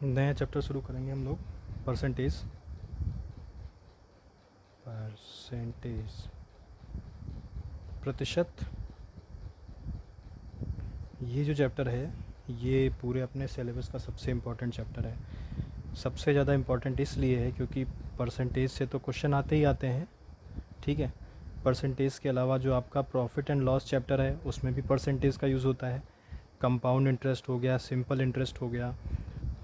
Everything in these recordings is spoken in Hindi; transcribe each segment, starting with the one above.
नया चैप्टर शुरू करेंगे हम लोग। परसेंटेज परसेंटेज प्रतिशत। ये जो चैप्टर है ये पूरे अपने सिलेबस का सबसे इम्पोर्टेंट चैप्टर है। सबसे ज़्यादा इम्पोर्टेंट इसलिए है क्योंकि परसेंटेज से तो क्वेश्चन आते ही आते हैं, ठीक है। परसेंटेज के अलावा जो आपका प्रॉफिट एंड लॉस चैप्टर है उसमें भी परसेंटेज का यूज़ होता है। कंपाउंड इंटरेस्ट हो गया, सिंपल इंटरेस्ट हो गया,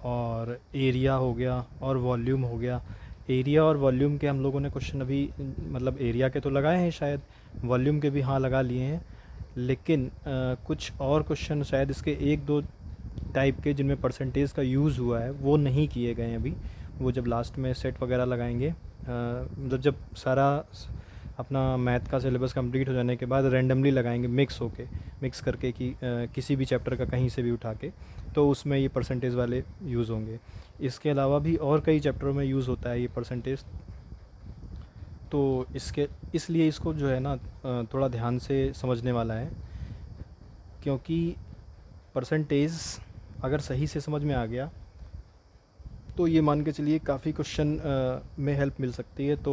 और एरिया हो गया, और वॉल्यूम हो गया। एरिया और वॉल्यूम के हम लोगों ने क्वेश्चन अभी मतलब एरिया के तो लगाए हैं, शायद वॉल्यूम के भी हाँ लगा लिए हैं, लेकिन कुछ और क्वेश्चन शायद इसके एक दो टाइप के जिनमें परसेंटेज का यूज़ हुआ है वो नहीं किए गए हैं अभी। वो जब लास्ट में सेट वगैरह लगाएंगे, मतलब जब सारा अपना मैथ का सिलेबस कंप्लीट हो जाने के बाद रैंडमली लगाएंगे, मिक्स करके कि किसी भी चैप्टर का कहीं से भी उठा के, तो उसमें ये परसेंटेज वाले यूज़ होंगे। इसके अलावा भी और कई चैप्टरों में यूज़ होता है ये परसेंटेज। तो इसलिए इसको जो है ना थोड़ा ध्यान से समझने वाला है, क्योंकि परसेंटेज अगर सही से समझ में आ गया तो ये मान के चलिए काफ़ी क्वेश्चन में हेल्प मिल सकती है। तो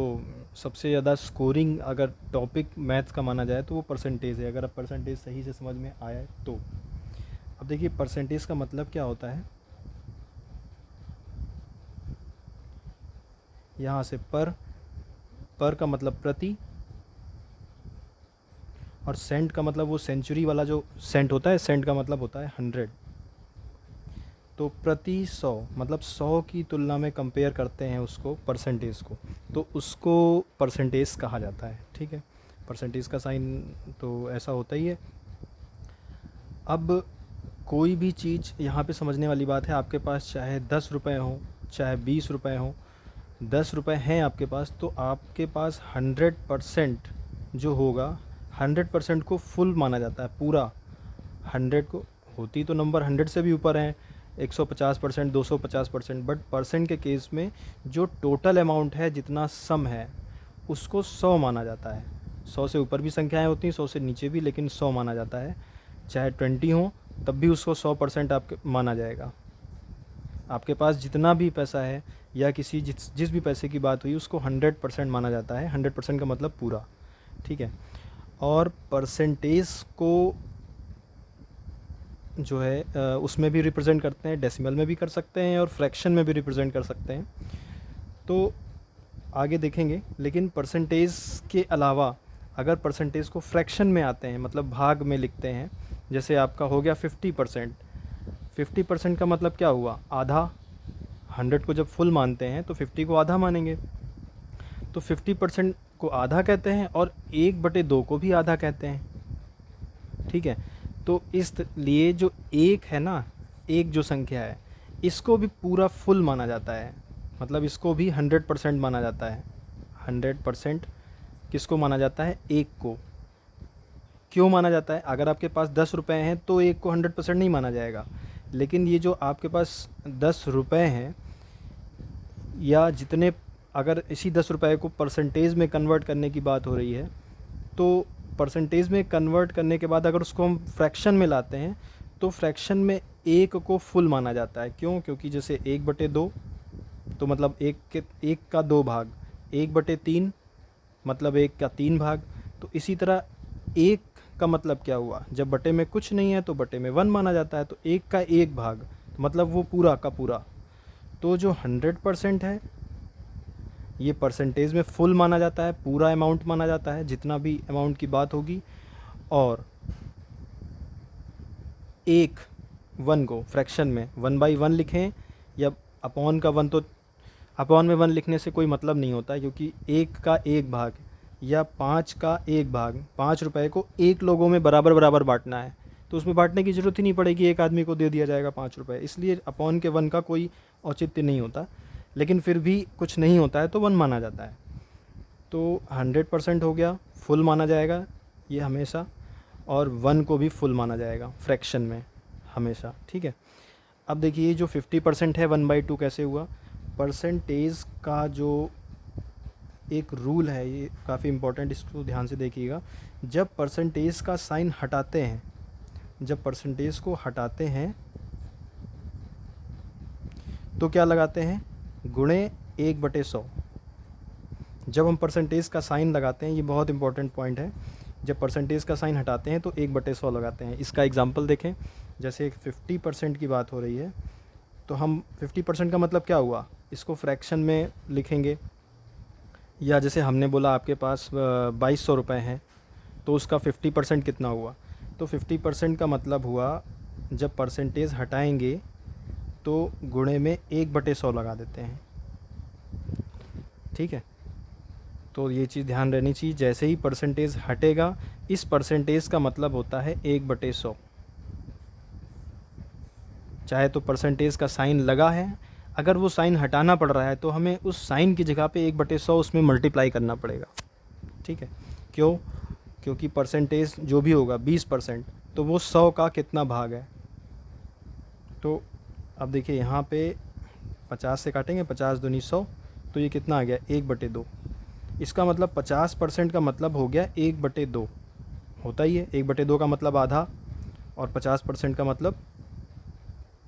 सबसे ज़्यादा स्कोरिंग अगर टॉपिक मैथ्स का माना जाए तो वो परसेंटेज है, अगर आप परसेंटेज सही से समझ में आया है तो। अब देखिए परसेंटेज का मतलब क्या होता है। यहाँ से पर का मतलब प्रति, और सेंट का मतलब वो सेंचुरी वाला जो सेंट होता है, सेंट का मतलब होता है 100। तो प्रति 100 मतलब 100 की तुलना में कंपेयर करते हैं उसको, परसेंटेज को, तो उसको परसेंटेज कहा जाता है, ठीक है। परसेंटेज का साइन तो ऐसा होता ही है। अब कोई भी चीज़ यहाँ पे समझने वाली बात है, आपके पास चाहे 10 रुपये हो चाहे 20 रुपये हो, 10 रुपये हैं आपके पास, तो आपके पास 100% जो होगा, 100% को फुल माना जाता है, पूरा 100 को। होती तो नंबर 100 से भी ऊपर हैं, 150%, 250%, बट परसेंट के केस में जो टोटल अमाउंट है, जितना सम है, उसको 100 माना जाता है। 100 से ऊपर भी संख्याएं होती हैं, 100 से नीचे भी, लेकिन 100 माना जाता है। चाहे 20 हो तब भी उसको 100% आपके माना जाएगा। आपके पास जितना भी पैसा है या जिस भी पैसे की बात हुई उसको 100% माना जाता है। 100% का मतलब पूरा, ठीक है। और परसेंटेज को जो है उसमें भी रिप्रेजेंट करते हैं, डेसिमल में भी कर सकते हैं और फ्रैक्शन में भी रिप्रेजेंट कर सकते हैं, तो आगे देखेंगे। लेकिन परसेंटेज के अलावा अगर परसेंटेज को फ्रैक्शन में आते हैं, मतलब भाग में लिखते हैं, जैसे आपका हो गया 50%। 50% का मतलब क्या हुआ, आधा। 100 को जब फुल मानते हैं तो 50 को आधा मानेंगे, तो 50% को आधा कहते हैं और 1/2 को भी आधा कहते हैं, ठीक है। तो इसलिए जो एक है ना, एक जो संख्या है, इसको भी पूरा फुल माना जाता है, मतलब इसको भी 100% माना जाता है। 100% किसको माना जाता है, एक को। क्यों माना जाता है, अगर आपके पास 10 रुपये हैं तो एक को 100% नहीं माना जाएगा, लेकिन ये जो आपके पास 10 रुपये हैं या जितने, अगर इसी 10 रुपये को परसेंटेज में कन्वर्ट करने की बात हो रही है, तो परसेंटेज में कन्वर्ट करने के बाद अगर उसको हम फ्रैक्शन में लाते हैं तो फ्रैक्शन में एक को फुल माना जाता है। क्यों, क्योंकि जैसे 1/2 तो मतलब एक का 2 भाग, 1/3 मतलब एक का 3 भाग। तो इसी तरह एक का मतलब क्या हुआ, जब बटे में कुछ नहीं है तो बटे में 1 माना जाता है, तो एक का 1 भाग मतलब वो पूरा का पूरा। तो जो 100% है ये परसेंटेज में फुल माना जाता है, पूरा अमाउंट माना जाता है, जितना भी अमाउंट की बात होगी। और एक 1 को फ्रैक्शन में 1/1 लिखें या अपॉन का 1, तो अपॉन में 1 लिखने से कोई मतलब नहीं होता, क्योंकि एक का 1 भाग या 5 का 1 भाग, 5 रुपये को एक लोगों में बराबर बराबर बांटना है, तो उसमें बांटने की ज़रूरत ही नहीं पड़ेगी, एक आदमी को दे दिया जाएगा 5 रुपये, इसलिए अपॉन के 1 का कोई औचित्य नहीं होता। लेकिन फिर भी कुछ नहीं होता है तो 1 माना जाता है। तो 100% हो गया, फुल माना जाएगा ये हमेशा, और 1 को भी फुल माना जाएगा फ्रैक्शन में हमेशा, ठीक है। अब देखिए जो 50% है 1/2 कैसे हुआ। परसेंटेज का जो एक रूल है ये काफ़ी इम्पोर्टेंट, इसको ध्यान से देखिएगा। जब परसेंटेज का साइन हटाते हैं, जब परसेंटेज को हटाते हैं तो क्या लगाते हैं, गुणे 1/100। जब हम परसेंटेज का साइन लगाते हैं, ये बहुत इंपॉर्टेंट पॉइंट है, जब परसेंटेज का साइन हटाते हैं तो 1/100 लगाते हैं। इसका एग्जांपल देखें, जैसे 50% की बात हो रही है, तो हम 50% का मतलब क्या हुआ, इसको फ्रैक्शन में लिखेंगे, या जैसे हमने बोला आपके पास 2200 रुपये हैं, तो उसका 50% कितना हुआ, तो 50% का मतलब हुआ जब परसेंटेज हटाएंगे तो गुणे में 1/100 लगा देते हैं। ठीक है, तो ये चीज़ ध्यान रहनी चाहिए, जैसे ही परसेंटेज हटेगा, इस परसेंटेज का मतलब होता है 1/100। चाहे तो परसेंटेज का साइन लगा है, अगर वो साइन हटाना पड़ रहा है तो हमें उस साइन की जगह पे 1/100 उसमें मल्टीप्लाई करना पड़ेगा। ठीक है, क्यों, क्योंकि परसेंटेज जो भी होगा 20%, तो वो 100 का कितना भाग है। तो अब देखिए यहाँ पे 50 से काटेंगे, 50 दूनी 100, तो ये कितना आ गया, 1/2। इसका मतलब 50% का मतलब हो गया 1/2, होता ही है, 1/2 का मतलब आधा, और 50% का मतलब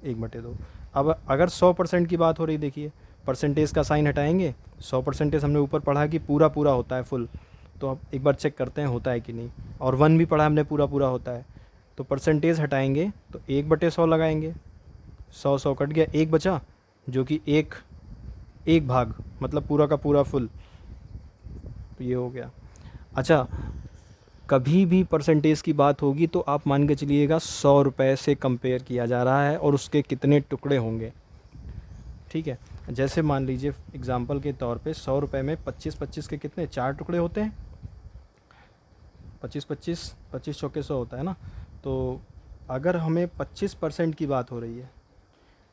1/2। अब अगर 100% की बात हो रही, देखिए परसेंटेज का साइन हटाएंगे, 100% हमने ऊपर पढ़ा कि पूरा पूरा होता है, फुल, तो अब एक बार चेक करते हैं होता है कि नहीं, और 1 भी पढ़ा हमने पूरा पूरा होता है, तो परसेंटेज हटाएंगे तो 1/100 लगाएंगे, 100 कट गया, एक बचा जो कि एक भाग, मतलब पूरा का पूरा फुल, तो ये हो गया। अच्छा, कभी भी परसेंटेज की बात होगी तो आप मान के चलिएगा 100 रुपये से कंपेयर किया जा रहा है और उसके कितने टुकड़े होंगे। ठीक है, जैसे मान लीजिए एग्जांपल के तौर पे 100 रुपये में 25-25 के कितने 4 टुकड़े होते हैं, 25-25, 25 चौके 100 होता है ना। तो अगर हमें 25% की बात हो रही है,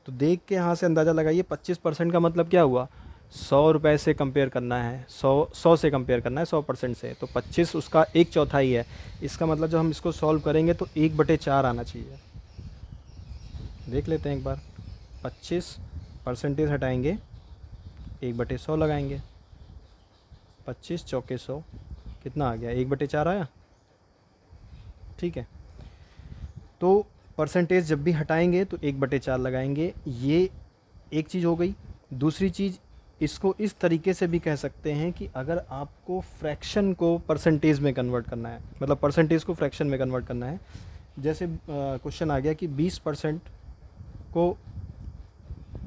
तो देख के यहाँ से अंदाज़ा लगाइए 25% का मतलब क्या हुआ, 100 रुपये से कंपेयर करना है, 100 से कंपेयर करना है 100% से, तो 25 उसका 1/4 है। इसका मतलब जब हम इसको सॉल्व करेंगे तो 1/4 आना चाहिए। देख लेते हैं एक बार, 25 परसेंटेज हटाएंगे, 1/100 लगाएंगे, 25 चौके 100 कितना आ गया, 1/4 आया। ठीक है, तो परसेंटेज जब भी हटाएंगे तो 1/4 लगाएंगे, ये एक चीज़ हो गई। दूसरी चीज़, इसको इस तरीके से भी कह सकते हैं कि अगर आपको फ्रैक्शन को परसेंटेज में कन्वर्ट करना है, मतलब परसेंटेज को फ्रैक्शन में कन्वर्ट करना है, जैसे क्वेश्चन आ गया कि 20% को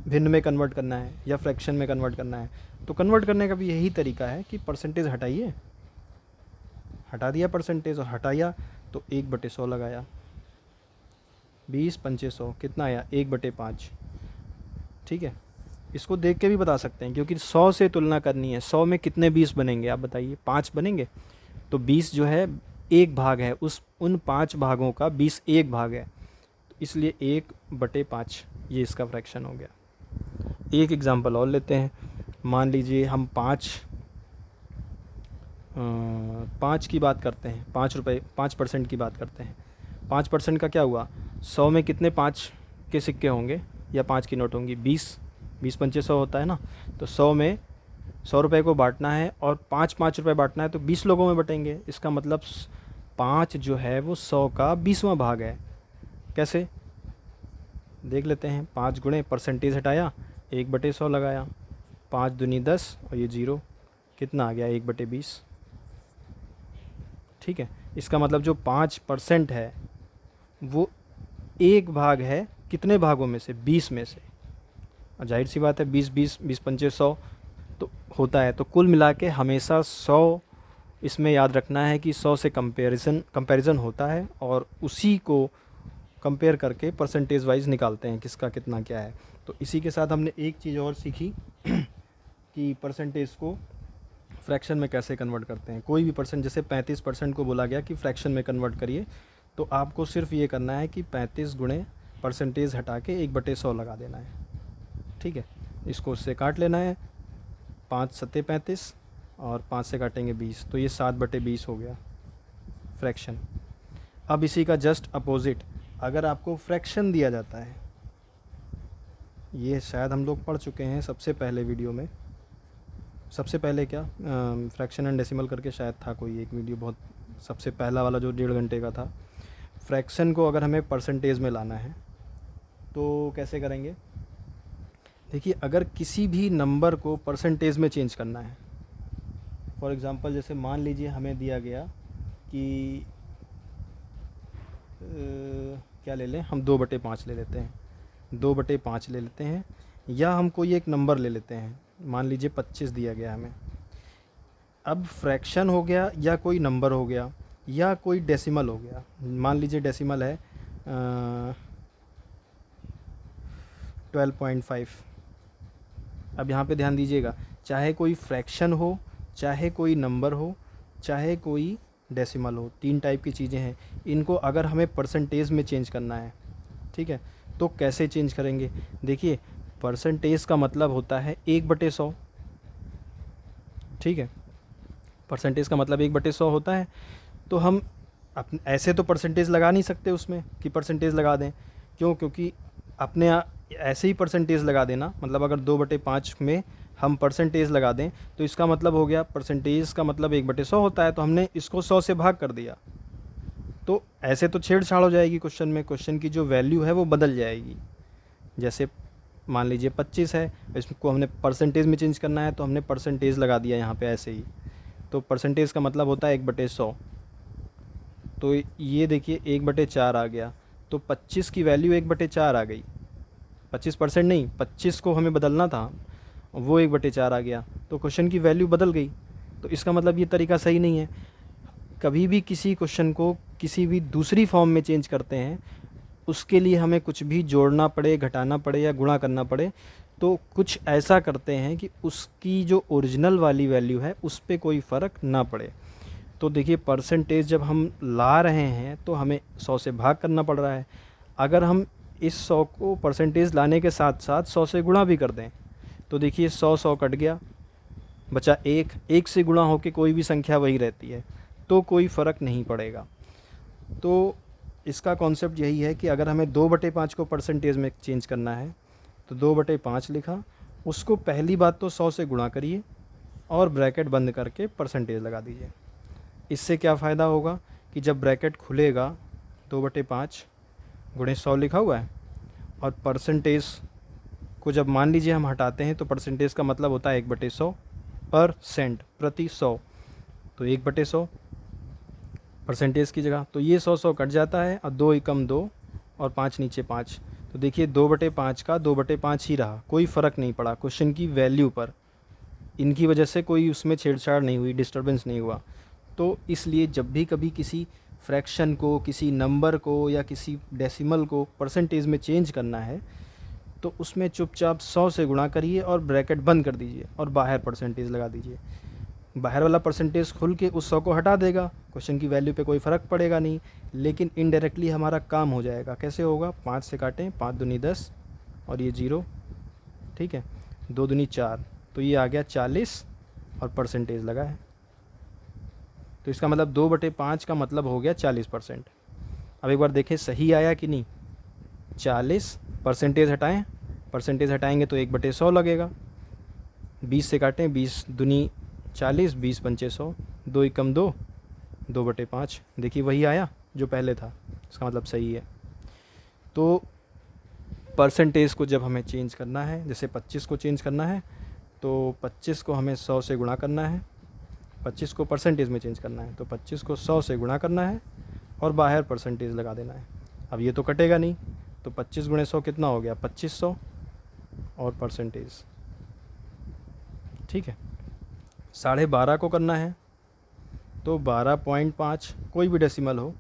भिन्न में कन्वर्ट करना है या फ्रैक्शन में कन्वर्ट करना है, तो कन्वर्ट करने का भी यही तरीका है कि परसेंटेज हटाइए, हटा दिया परसेंटेज और हटाया तो 1/100 लगाया, 20×5 कितना आया, 1/5। ठीक है, इसको देख के भी बता सकते हैं, क्योंकि 100 से तुलना करनी है, 100 में कितने 20 बनेंगे आप बताइए, 5 बनेंगे, तो 20 जो है एक भाग है, उन 5 भागों का 20 एक भाग है, तो इसलिए 1/5 ये इसका फ्रैक्शन हो गया। एक एग्जांपल और लेते हैं, मान लीजिए हम 5 की बात करते हैं, 5% की बात करते हैं। 5% का क्या हुआ, 100 में कितने 5 के सिक्के होंगे या 5 की नोट होंगी, 20 100 होता है ना, तो 100 में 100 रुपये को बांटना है और 5 रुपये बांटना है, तो 20 लोगों में बटेंगे। इसका मतलब 5 जो है वो 100 का 20वां भाग है। कैसे, देख लेते हैं, 5 गुणे परसेंटेज हटाया, 1/100 लगाया, 5 दूनी 10 और ये 0, कितना आ गया, 1/20। ठीक है, इसका मतलब जो 5% है वो एक भाग है, कितने भागों में से, 20 में से, और जाहिर सी बात है 20 तो होता है, तो कुल मिला के हमेशा 100 इसमें याद रखना है कि 100 से कंपैरिजन होता है और उसी को कंपेयर करके परसेंटेज वाइज निकालते हैं किसका कितना क्या है। तो इसी के साथ हमने एक चीज़ और सीखी कि परसेंटेज को फ्रैक्शन में कैसे कन्वर्ट करते हैं। कोई भी परसेंट, जैसे 35% को बोला गया कि फ्रैक्शन में कन्वर्ट करिए, तो आपको सिर्फ ये करना है कि 35 गुणे परसेंटेज हटा के 1/100 लगा देना है। ठीक है, इसको उससे काट लेना है, 5 सत्ते 35 और 5 से काटेंगे 20, तो ये 7/20 हो गया फ्रैक्शन। अब इसी का जस्ट अपोजिट, अगर आपको फ्रैक्शन दिया जाता है, ये शायद हम लोग पढ़ चुके हैं सबसे पहले वीडियो में, सबसे पहले क्या फ्रैक्शन एंड डेसिमल करके शायद था कोई एक वीडियो, बहुत सबसे पहला वाला जो 1.5 घंटे का था। फ्रैक्शन को अगर हमें परसेंटेज में लाना है तो कैसे करेंगे, देखिए अगर किसी भी नंबर को परसेंटेज में चेंज करना है, फॉर एग्ज़ाम्पल जैसे मान लीजिए हमें दिया गया कि क्या ले लें, हम 2/5 ले लेते हैं, 2/5 ले लेते हैं, या हम कोई एक नंबर ले लेते हैं, मान लीजिए 25 दिया गया हमें। अब फ्रैक्शन हो गया या कोई नंबर हो गया या कोई डेसिमल हो गया, मान लीजिए डेसिमल है 12.5। अब यहाँ पे ध्यान दीजिएगा, चाहे कोई फ्रैक्शन हो, चाहे कोई नंबर हो, चाहे कोई डेसिमल हो, 3 टाइप की चीज़ें हैं। इनको अगर हमें परसेंटेज में चेंज करना है, ठीक है, तो कैसे चेंज करेंगे? देखिए परसेंटेज का मतलब होता है 1/100, ठीक है, परसेंटेज का मतलब 1/100 होता है। तो हम ऐसे तो परसेंटेज लगा नहीं सकते उसमें कि परसेंटेज लगा दें, क्यों? क्योंकि अपने ऐसे ही परसेंटेज लगा देना, मतलब अगर 2/5 में हम परसेंटेज लगा दें तो इसका मतलब हो गया, परसेंटेज का मतलब 1/100 होता है, तो हमने इसको 100 से भाग कर दिया। तो ऐसे तो छेड़छाड़ हो जाएगी क्वेश्चन में, क्वेश्चन की जो वैल्यू है वो बदल जाएगी। जैसे मान लीजिए 25 है, इसको हमने परसेंटेज में चेंज करना है तो हमने परसेंटेज लगा दिया यहाँ पे ऐसे ही, तो परसेंटेज का मतलब होता है 1/100। तो ये देखिए 1/4 आ गया, तो 25 की वैल्यू 1/4 आ गई। 25% नहीं, 25 को हमें बदलना था, वो 1/4 आ गया, तो क्वेश्चन की वैल्यू बदल गई। तो इसका मतलब ये तरीका सही नहीं है। कभी भी किसी क्वेश्चन को किसी भी दूसरी फॉर्म में चेंज करते हैं, उसके लिए हमें कुछ भी जोड़ना पड़े, घटाना पड़े या गुणा करना पड़े, तो कुछ ऐसा करते हैं कि उसकी जो ओरिजिनल वाली वैल्यू है उस पर कोई फ़र्क ना पड़े। तो देखिए परसेंटेज जब हम ला रहे हैं तो हमें 100 से भाग करना पड़ रहा है। अगर हम इस 100 को परसेंटेज लाने के साथ साथ 100 से गुणा भी कर दें तो देखिए 100 कट गया, बचा 1 से गुणा होकर कोई भी संख्या वही रहती है, तो कोई फ़र्क नहीं पड़ेगा। तो इसका कॉन्सेप्ट यही है कि अगर हमें 2/5 को परसेंटेज में चेंज करना है तो 2/5 लिखा, उसको पहली बात तो 100 से गुणा करिए और ब्रैकेट बंद करके परसेंटेज लगा दीजिए। इससे क्या फ़ायदा होगा कि जब ब्रैकेट खुलेगा 2/5 गुणे 100 लिखा हुआ है, और परसेंटेज को जब मान लीजिए हम हटाते हैं तो परसेंटेज का मतलब होता है 1/100, परसेंट प्रति 100, तो 1/100 परसेंटेज की जगह, तो ये 100 कट जाता है, और 2 एकम 2 और 5 नीचे 5, तो देखिए 2/5 का 2/5 ही रहा, कोई फ़र्क नहीं पड़ा क्वेश्चन की वैल्यू पर। इनकी वजह से कोई उसमें छेड़छाड़ नहीं हुई, डिस्टर्बेंस नहीं हुआ। तो इसलिए जब भी कभी किसी फ्रैक्शन को, किसी नंबर को या किसी डेसिमल को परसेंटेज में चेंज करना है तो उसमें चुपचाप 100 से गुणा करिए और ब्रैकेट बंद कर दीजिए और बाहर परसेंटेज लगा दीजिए। बाहर वाला परसेंटेज खुल के उस 100 को हटा देगा, क्वेश्चन की वैल्यू पे कोई फ़र्क पड़ेगा नहीं, लेकिन इनडायरेक्टली हमारा काम हो जाएगा। कैसे होगा? 5 से काटें, 5 दूनी 10 और ये 0, ठीक है, 2 दूनी 4, तो ये आ गया 40 और परसेंटेज लगा है। तो इसका मतलब 2/5 का मतलब हो गया 40%। अब एक बार देखें सही आया कि नहीं। 40 परसेंटेज हटाएं, परसेंटेज हटाएंगे तो 1/100 लगेगा। 20 से काटें, 20 दूनी 40, 20 पंचे 100, 2 एकम 2, 2/5, देखिए वही आया जो पहले था, इसका मतलब सही है। तो परसेंटेज को जब हमें चेंज करना है, जैसे 25 को चेंज करना है तो 25 को हमें 100 से गुणा करना है, 25 को परसेंटेज में चेंज करना है तो 25 को 100 से गुणा करना है और बाहर परसेंटेज लगा देना है। अब ये तो कटेगा नहीं, तो 25 गुणे 100 कितना हो गया? 2500 और परसेंटेज, ठीक है। 12.5 को करना है तो 12.5 कोई भी डेसिमल हो,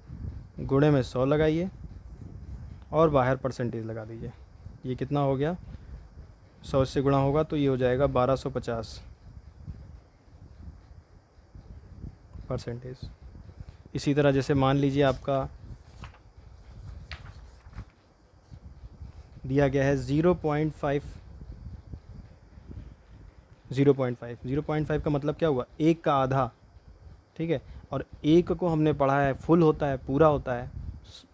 गुणे में 100 लगाइए और बाहर परसेंटेज लगा दीजिए। ये कितना हो गया? 100 से गुणा होगा तो ये हो जाएगा 1250 परसेंटेज। इसी तरह जैसे मान लीजिए आपका दिया गया है 0.5, 0.5 का मतलब क्या हुआ? 1 का आधा, ठीक है, और 1 को हमने पढ़ा है फुल होता है, पूरा होता है,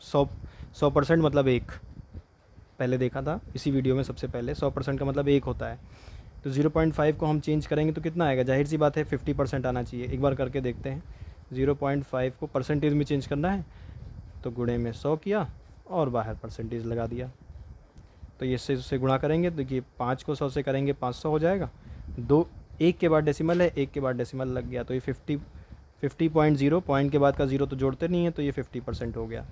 100% मतलब 1, पहले देखा था इसी वीडियो में सबसे पहले। 100% का मतलब 1 होता है, तो 0.5 को हम चेंज करेंगे तो कितना आएगा? जाहिर सी बात है 50% आना चाहिए। एक बार करके देखते हैं। 0.5 को परसेंटेज में चेंज करना है तो गुणे में 100 किया और बाहर परसेंटेज लगा दिया, तो तो ये इससे गुणा करेंगे, तो देखिए 5 को 100 से करेंगे 500 हो जाएगा। 2 1 के बाद डेसिमल है, 1 के बाद डेसिमल लग गया, तो ये 50.0, पॉइंट के बाद का 0 तो जोड़ते नहीं है, तो ये 50% हो गया।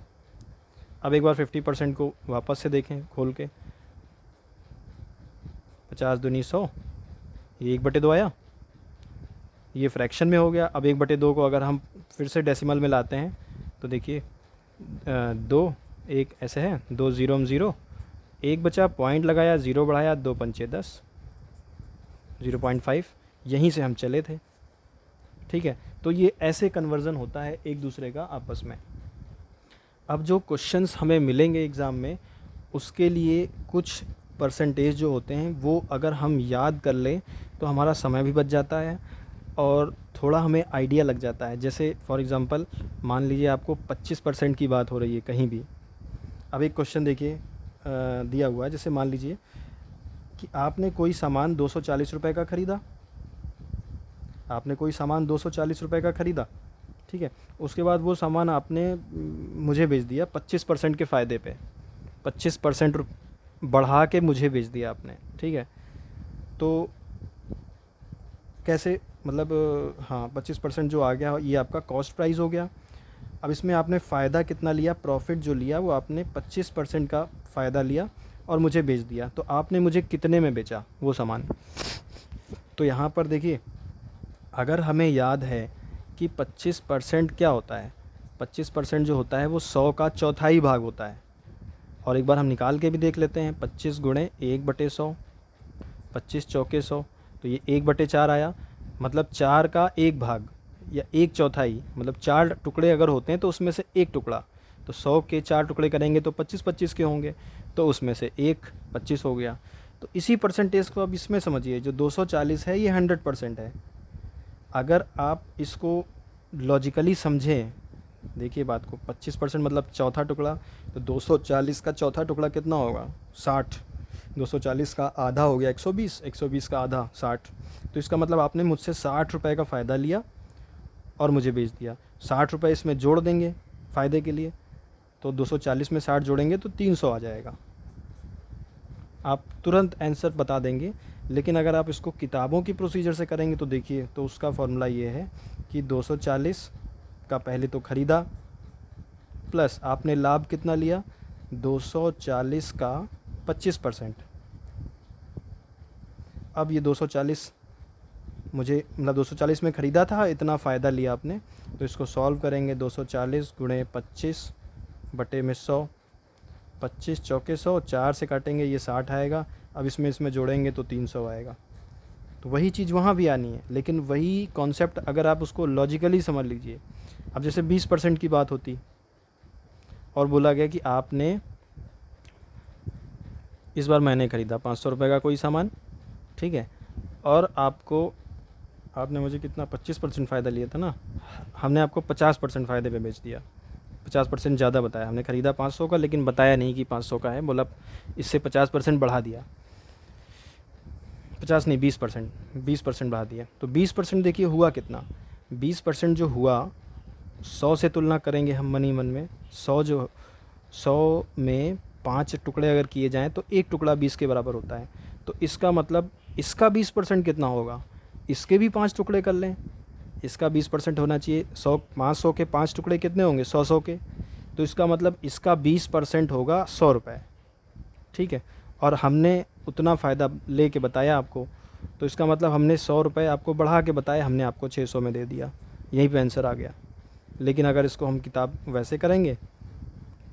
अब एक बार 50% को वापस से देखें खोल के, 50 दूनी 100, ये 1/2 आया, ये फ्रैक्शन में हो गया। अब 1/2 को अगर हम फिर से डेसिमल में लाते हैं तो देखिए 2 1 ऐसे है, 2 0 0, 1 बचा, पॉइंट लगाया, 0 बढ़ाया, 2 पंचे 10, 0.5, यहीं से हम चले थे। ठीक है, तो ये ऐसे कन्वर्ज़न होता है एक दूसरे का आपस में। अब जो क्वेश्चंस हमें मिलेंगे एग्ज़ाम में, उसके लिए कुछ परसेंटेज जो होते हैं वो अगर हम याद कर लें तो हमारा समय भी बच जाता है और थोड़ा हमें आइडिया लग जाता है। जैसे फॉर एग्ज़ाम्पल मान लीजिए आपको 25% की बात हो रही है कहीं भी। अब एक क्वेश्चन देखिए दिया हुआ है, जैसे मान लीजिए कि आपने कोई सामान 240 रुपये का ख़रीदा, आपने कोई सामान 240 रुपये का ख़रीदा, ठीक है। उसके बाद वो सामान आपने मुझे बेच दिया 25% के फ़ायदे पे, 25% बढ़ा के मुझे बेच दिया आपने, ठीक है। तो कैसे, मतलब हाँ 25% जो आ गया ये आपका कॉस्ट प्राइस हो गया। अब इसमें आपने फ़ायदा कितना लिया, प्रॉफिट जो लिया वो आपने 25% का फ़ायदा लिया और मुझे बेच दिया। तो आपने मुझे कितने में बेचा वो सामान। तो यहाँ पर देखिए, अगर हमें याद है कि 25% क्या होता है, 25% जो होता है वो 100 का चौथाई भाग होता है। और एक बार हम निकाल के भी देख लेते हैं, 25 गुणे 1/100, 25 चौके 100, तो ये 1/4 आया, मतलब 4 का 1 भाग या 1/4, मतलब 4 टुकड़े अगर होते हैं तो उसमें से 1 टुकड़ा, तो 100 के 4 टुकड़े करेंगे तो 25-25 के होंगे, तो उसमें से 1 25 हो गया। तो इसी परसेंटेज को अब इसमें समझिए, जो 240 है ये 100% है। अगर आप इसको लॉजिकली समझें, देखिए बात को, 25% मतलब चौथा टुकड़ा, तो 240 का चौथा टुकड़ा कितना होगा, 60, 240 का आधा हो गया 120, 120 का आधा 60। तो इसका मतलब आपने मुझसे 60 रुपये का फ़ायदा लिया और मुझे बेच दिया। 60 रुपये इसमें जोड़ देंगे फ़ायदे के लिए, तो 240 में 60 जोड़ेंगे तो 300 आ जाएगा। आप तुरंत आंसर बता देंगे। लेकिन अगर आप इसको किताबों की प्रोसीजर से करेंगे तो देखिए, तो उसका फॉर्मूला ये है कि 240 का पहले तो ख़रीदा, प्लस आपने लाभ कितना लिया, 240 का 25%। अब ये 240 मुझे, मतलब 240 में ख़रीदा था, इतना फ़ायदा लिया आपने, तो इसको सॉल्व करेंगे, 240 गुणे 25 बटे में 100, 25 चौके 100, 4 से काटेंगे ये 60 आएगा। अब इसमें जोड़ेंगे तो 300 आएगा। तो वही चीज़ वहाँ भी आनी है, लेकिन वही कॉन्सेप्ट अगर आप उसको लॉजिकली समझ लीजिए। अब जैसे 20% की बात होती और बोला गया कि आपने इस बार मैंने ख़रीदा 500 रुपये का कोई सामान, ठीक है, और आपने मुझे कितना 25% फ़ायदा लिया था ना, हमने आपको 50% फ़ायदे पे बेच दिया, 50% ज़्यादा बताया। हमने ख़रीदा 500 का, लेकिन बताया नहीं कि 500 का है, बोला इससे 50% बढ़ा दिया, 50 नहीं 20% बढ़ा दिया। तो 20% देखिए हुआ कितना, 20% जो हुआ 100 से तुलना करेंगे हम मन ही मन में, 100 में 5 टुकड़े अगर किए जाएँ तो 1 टुकड़ा 20 के बराबर होता है। तो इसका मतलब इसका 20% कितना होगा, इसके भी 5 टुकड़े कर लें, इसका 20% होना चाहिए। 500 के 5 टुकड़े कितने होंगे, 100 के, तो इसका मतलब इसका 20% होगा 100 रुपये, ठीक है। और हमने उतना फ़ायदा ले के बताया आपको, तो इसका मतलब हमने 100 रुपये आपको बढ़ा के बताया, हमने आपको 600 में दे दिया, यहीं पे आंसर आ गया। लेकिन अगर इसको हम किताब वैसे करेंगे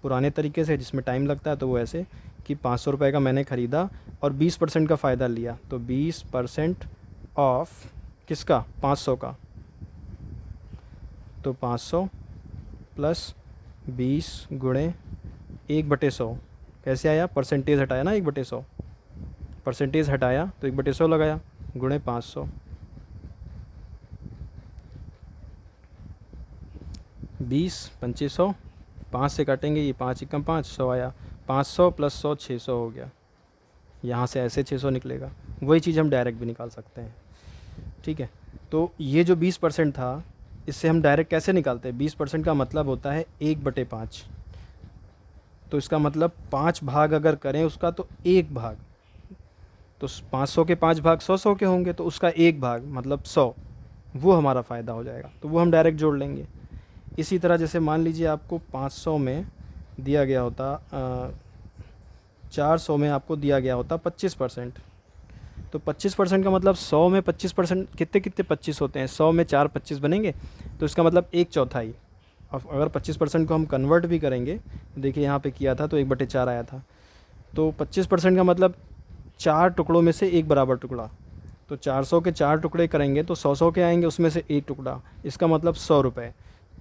पुराने तरीके से, जिसमें टाइम लगता है, तो वो ऐसे कि 500 रुपये का मैंने ख़रीदा और 20% का फ़ायदा लिया, तो 20% ऑफ किसका, 500 का, तो 500 प्लस 20 गुणे 1/100 कैसे आया, परसेंटेज हटाया ना 1/100, परसेंटेज हटाया तो 1/100 लगाया, गुणे 500, 20 2500, 5 से काटेंगे, ये 5 एकम 5, 100 आया, 500 प्लस 100 600 हो गया। यहाँ से ऐसे 600 निकलेगा। वही चीज़ हम डायरेक्ट भी निकाल सकते हैं, ठीक है। तो ये जो 20% था, इससे हम डायरेक्ट कैसे निकालते हैं, 20% का मतलब होता है 1/5, तो इसका मतलब 5 भाग अगर करें उसका तो 1 भाग, तो 500 के 5 भाग 100 के होंगे, तो उसका 1 भाग मतलब 100, वो हमारा फ़ायदा हो जाएगा, तो वो हम डायरेक्ट जोड़ लेंगे। इसी तरह जैसे मान लीजिए आपको 500 में दिया गया होता 400 में आपको दिया गया होता 25%, तो 25% का मतलब 100 में 25% कितने कितने 25 होते हैं, 100 में 4 25 बनेंगे, तो इसका मतलब 1/4। अब अगर 25% को हम कन्वर्ट भी करेंगे, देखिए यहाँ पे किया था तो 1/4 आया था, तो 25% का मतलब 4 टुकड़ों में से एक बराबर टुकड़ा, तो 400 के 4 टुकड़े करेंगे तो 100 के आएंगे, उसमें से एक टुकड़ा, इसका मतलब 100 रुपये।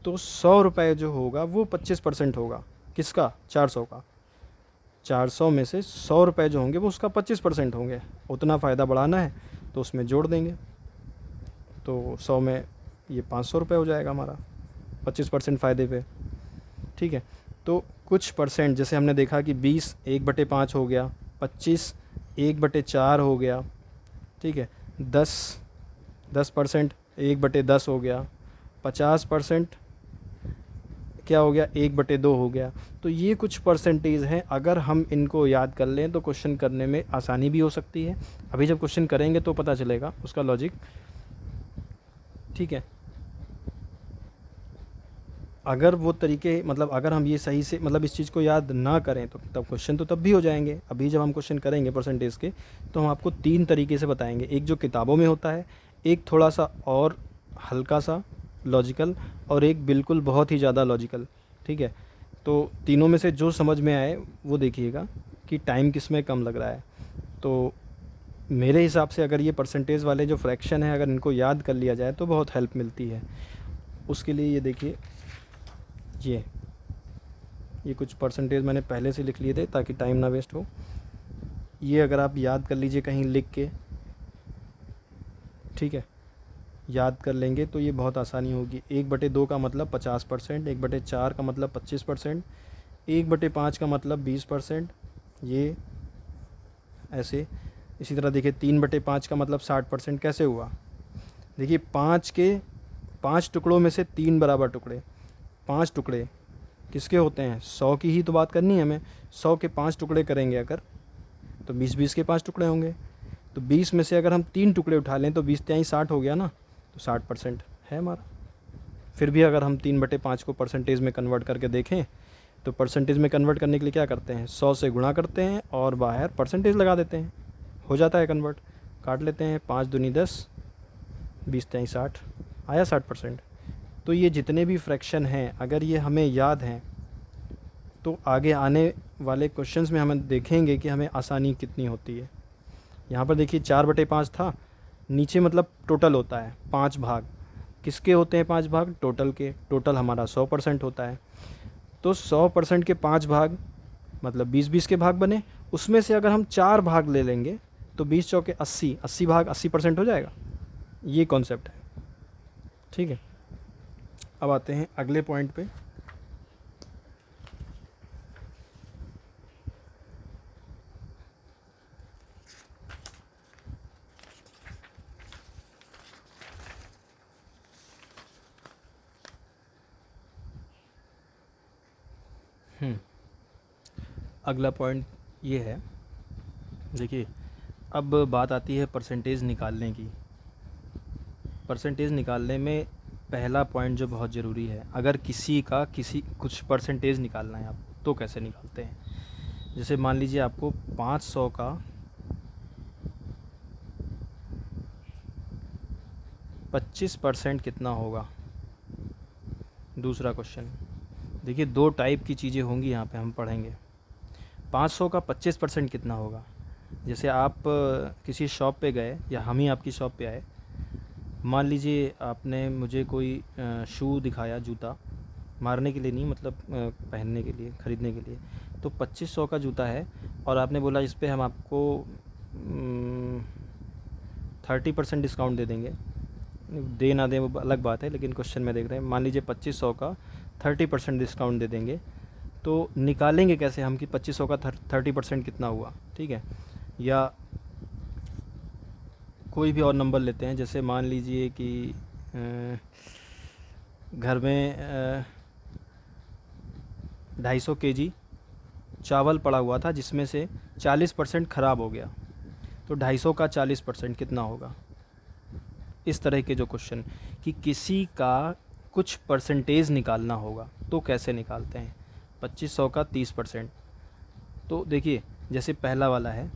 तो 100 रुपये जो होगा वो 25% होगा, किसका, 400 का। 400 में से 100 रुपये जो होंगे वो उसका 25% होंगे। उतना फ़ायदा बढ़ाना है तो उसमें जोड़ देंगे, तो 100 में ये 500 रुपये हो जाएगा हमारा 25% फ़ायदे पे। ठीक है, तो कुछ परसेंट जैसे हमने देखा कि 20 1/5 हो गया, 25 1/4 हो गया, ठीक है, 10% 1/10 हो गया, 50% क्या हो गया, 1/2 हो गया। तो ये कुछ परसेंटेज हैं, अगर हम इनको याद कर लें तो क्वेश्चन करने में आसानी भी हो सकती है। अभी जब क्वेश्चन करेंगे तो पता चलेगा उसका लॉजिक। ठीक है, अगर वो तरीके मतलब अगर हम ये सही से मतलब इस चीज़ को याद ना करें तो तब क्वेश्चन तो तब भी हो जाएंगे। अभी जब हम क्वेश्चन करेंगे परसेंटेज के, तो हम आपको 3 तरीके से बताएंगे, एक जो किताबों में होता है, एक थोड़ा सा और हल्का सा लॉजिकल, और एक बिल्कुल बहुत ही ज़्यादा लॉजिकल। ठीक है, तो तीनों में से जो समझ में आए वो देखिएगा कि टाइम किस में कम लग रहा है। तो मेरे हिसाब से अगर ये परसेंटेज वाले जो फ्रैक्शन है अगर इनको याद कर लिया जाए तो बहुत हेल्प मिलती है। उसके लिए ये देखिए, ये कुछ परसेंटेज मैंने पहले से लिख लिए थे ताकि टाइम ना वेस्ट हो। ये अगर आप याद कर लीजिए कहीं लिख के, ठीक है, याद कर लेंगे तो ये बहुत आसानी होगी। 1/2 का मतलब 50%, 1/4 का मतलब 25%, 1/5 का मतलब 20%, ये ऐसे। इसी तरह देखिए 3/5 का मतलब 60%। कैसे हुआ, देखिए 5 टुकड़ों में से 3 बराबर टुकड़े, 5 टुकड़े किसके होते हैं, 100 की ही तो बात करनी है हमें। 100 के 5 टुकड़े करेंगे अगर, तो 20 के 5 टुकड़े होंगे, तो 20 में से अगर हम 3 टुकड़े उठा लें तो 20 तिहाई 60 हो गया ना, तो 60% है हमारा। फिर भी अगर हम 3/5 को परसेंटेज में कन्वर्ट करके देखें, तो परसेंटेज में कन्वर्ट करने के लिए क्या करते हैं, 100 से गुणा करते हैं और बाहर परसेंटेज लगा देते हैं, हो जाता है कन्वर्ट। काट लेते हैं, 5 दूनी 10, 20 तिहाई 60, आया 60%। तो ये जितने भी फ्रैक्शन हैं अगर ये हमें याद हैं तो आगे आने वाले क्वेश्चंस में हम देखेंगे कि हमें आसानी कितनी होती है। यहाँ पर देखिए 4/5 था, नीचे मतलब टोटल होता है 5 भाग, किसके होते हैं 5 भाग, टोटल के। टोटल हमारा 100% होता है, तो 100% के 5 भाग मतलब 20 के भाग बने, उसमें से अगर हम 4 भाग ले लेंगे तो 20 चौके 80, 80 भाग 80% हो जाएगा। ये कॉन्सेप्ट है। ठीक है, अब आते हैं अगले पॉइंट पे। अगला पॉइंट ये है, देखिए अब बात आती है परसेंटेज निकालने की। परसेंटेज निकालने में पहला पॉइंट जो बहुत ज़रूरी है, अगर किसी कुछ परसेंटेज निकालना है आप तो कैसे निकालते हैं। जैसे मान लीजिए आपको 500 का 25% कितना होगा। दूसरा क्वेश्चन देखिए, 2 टाइप की चीज़ें होंगी यहाँ पे हम पढ़ेंगे। 500 का 25% कितना होगा। जैसे आप किसी शॉप पे गए या हम ही आपकी शॉप पे आए, मान लीजिए आपने मुझे कोई शू दिखाया, जूता, मारने के लिए नहीं मतलब पहनने के लिए, ख़रीदने के लिए, तो 2500 का जूता है और आपने बोला इस पे हम आपको 30% डिस्काउंट दे देंगे। दे ना दें वो अलग बात है, लेकिन क्वेश्चन में देख रहे हैं, मान लीजिए 2500 का 30% डिस्काउंट दे देंगे, तो निकालेंगे कैसे हम कि 2500 का 30% कितना हुआ। ठीक है, या कोई भी और नंबर लेते हैं, जैसे मान लीजिए कि घर में 250 kg चावल पड़ा हुआ था जिसमें से 40% ख़राब हो गया, तो 250 का 40% कितना होगा। इस तरह के जो क्वेश्चन कि किसी का कुछ परसेंटेज निकालना होगा तो कैसे निकालते हैं। 2500 का 30%, तो देखिए जैसे पहला वाला है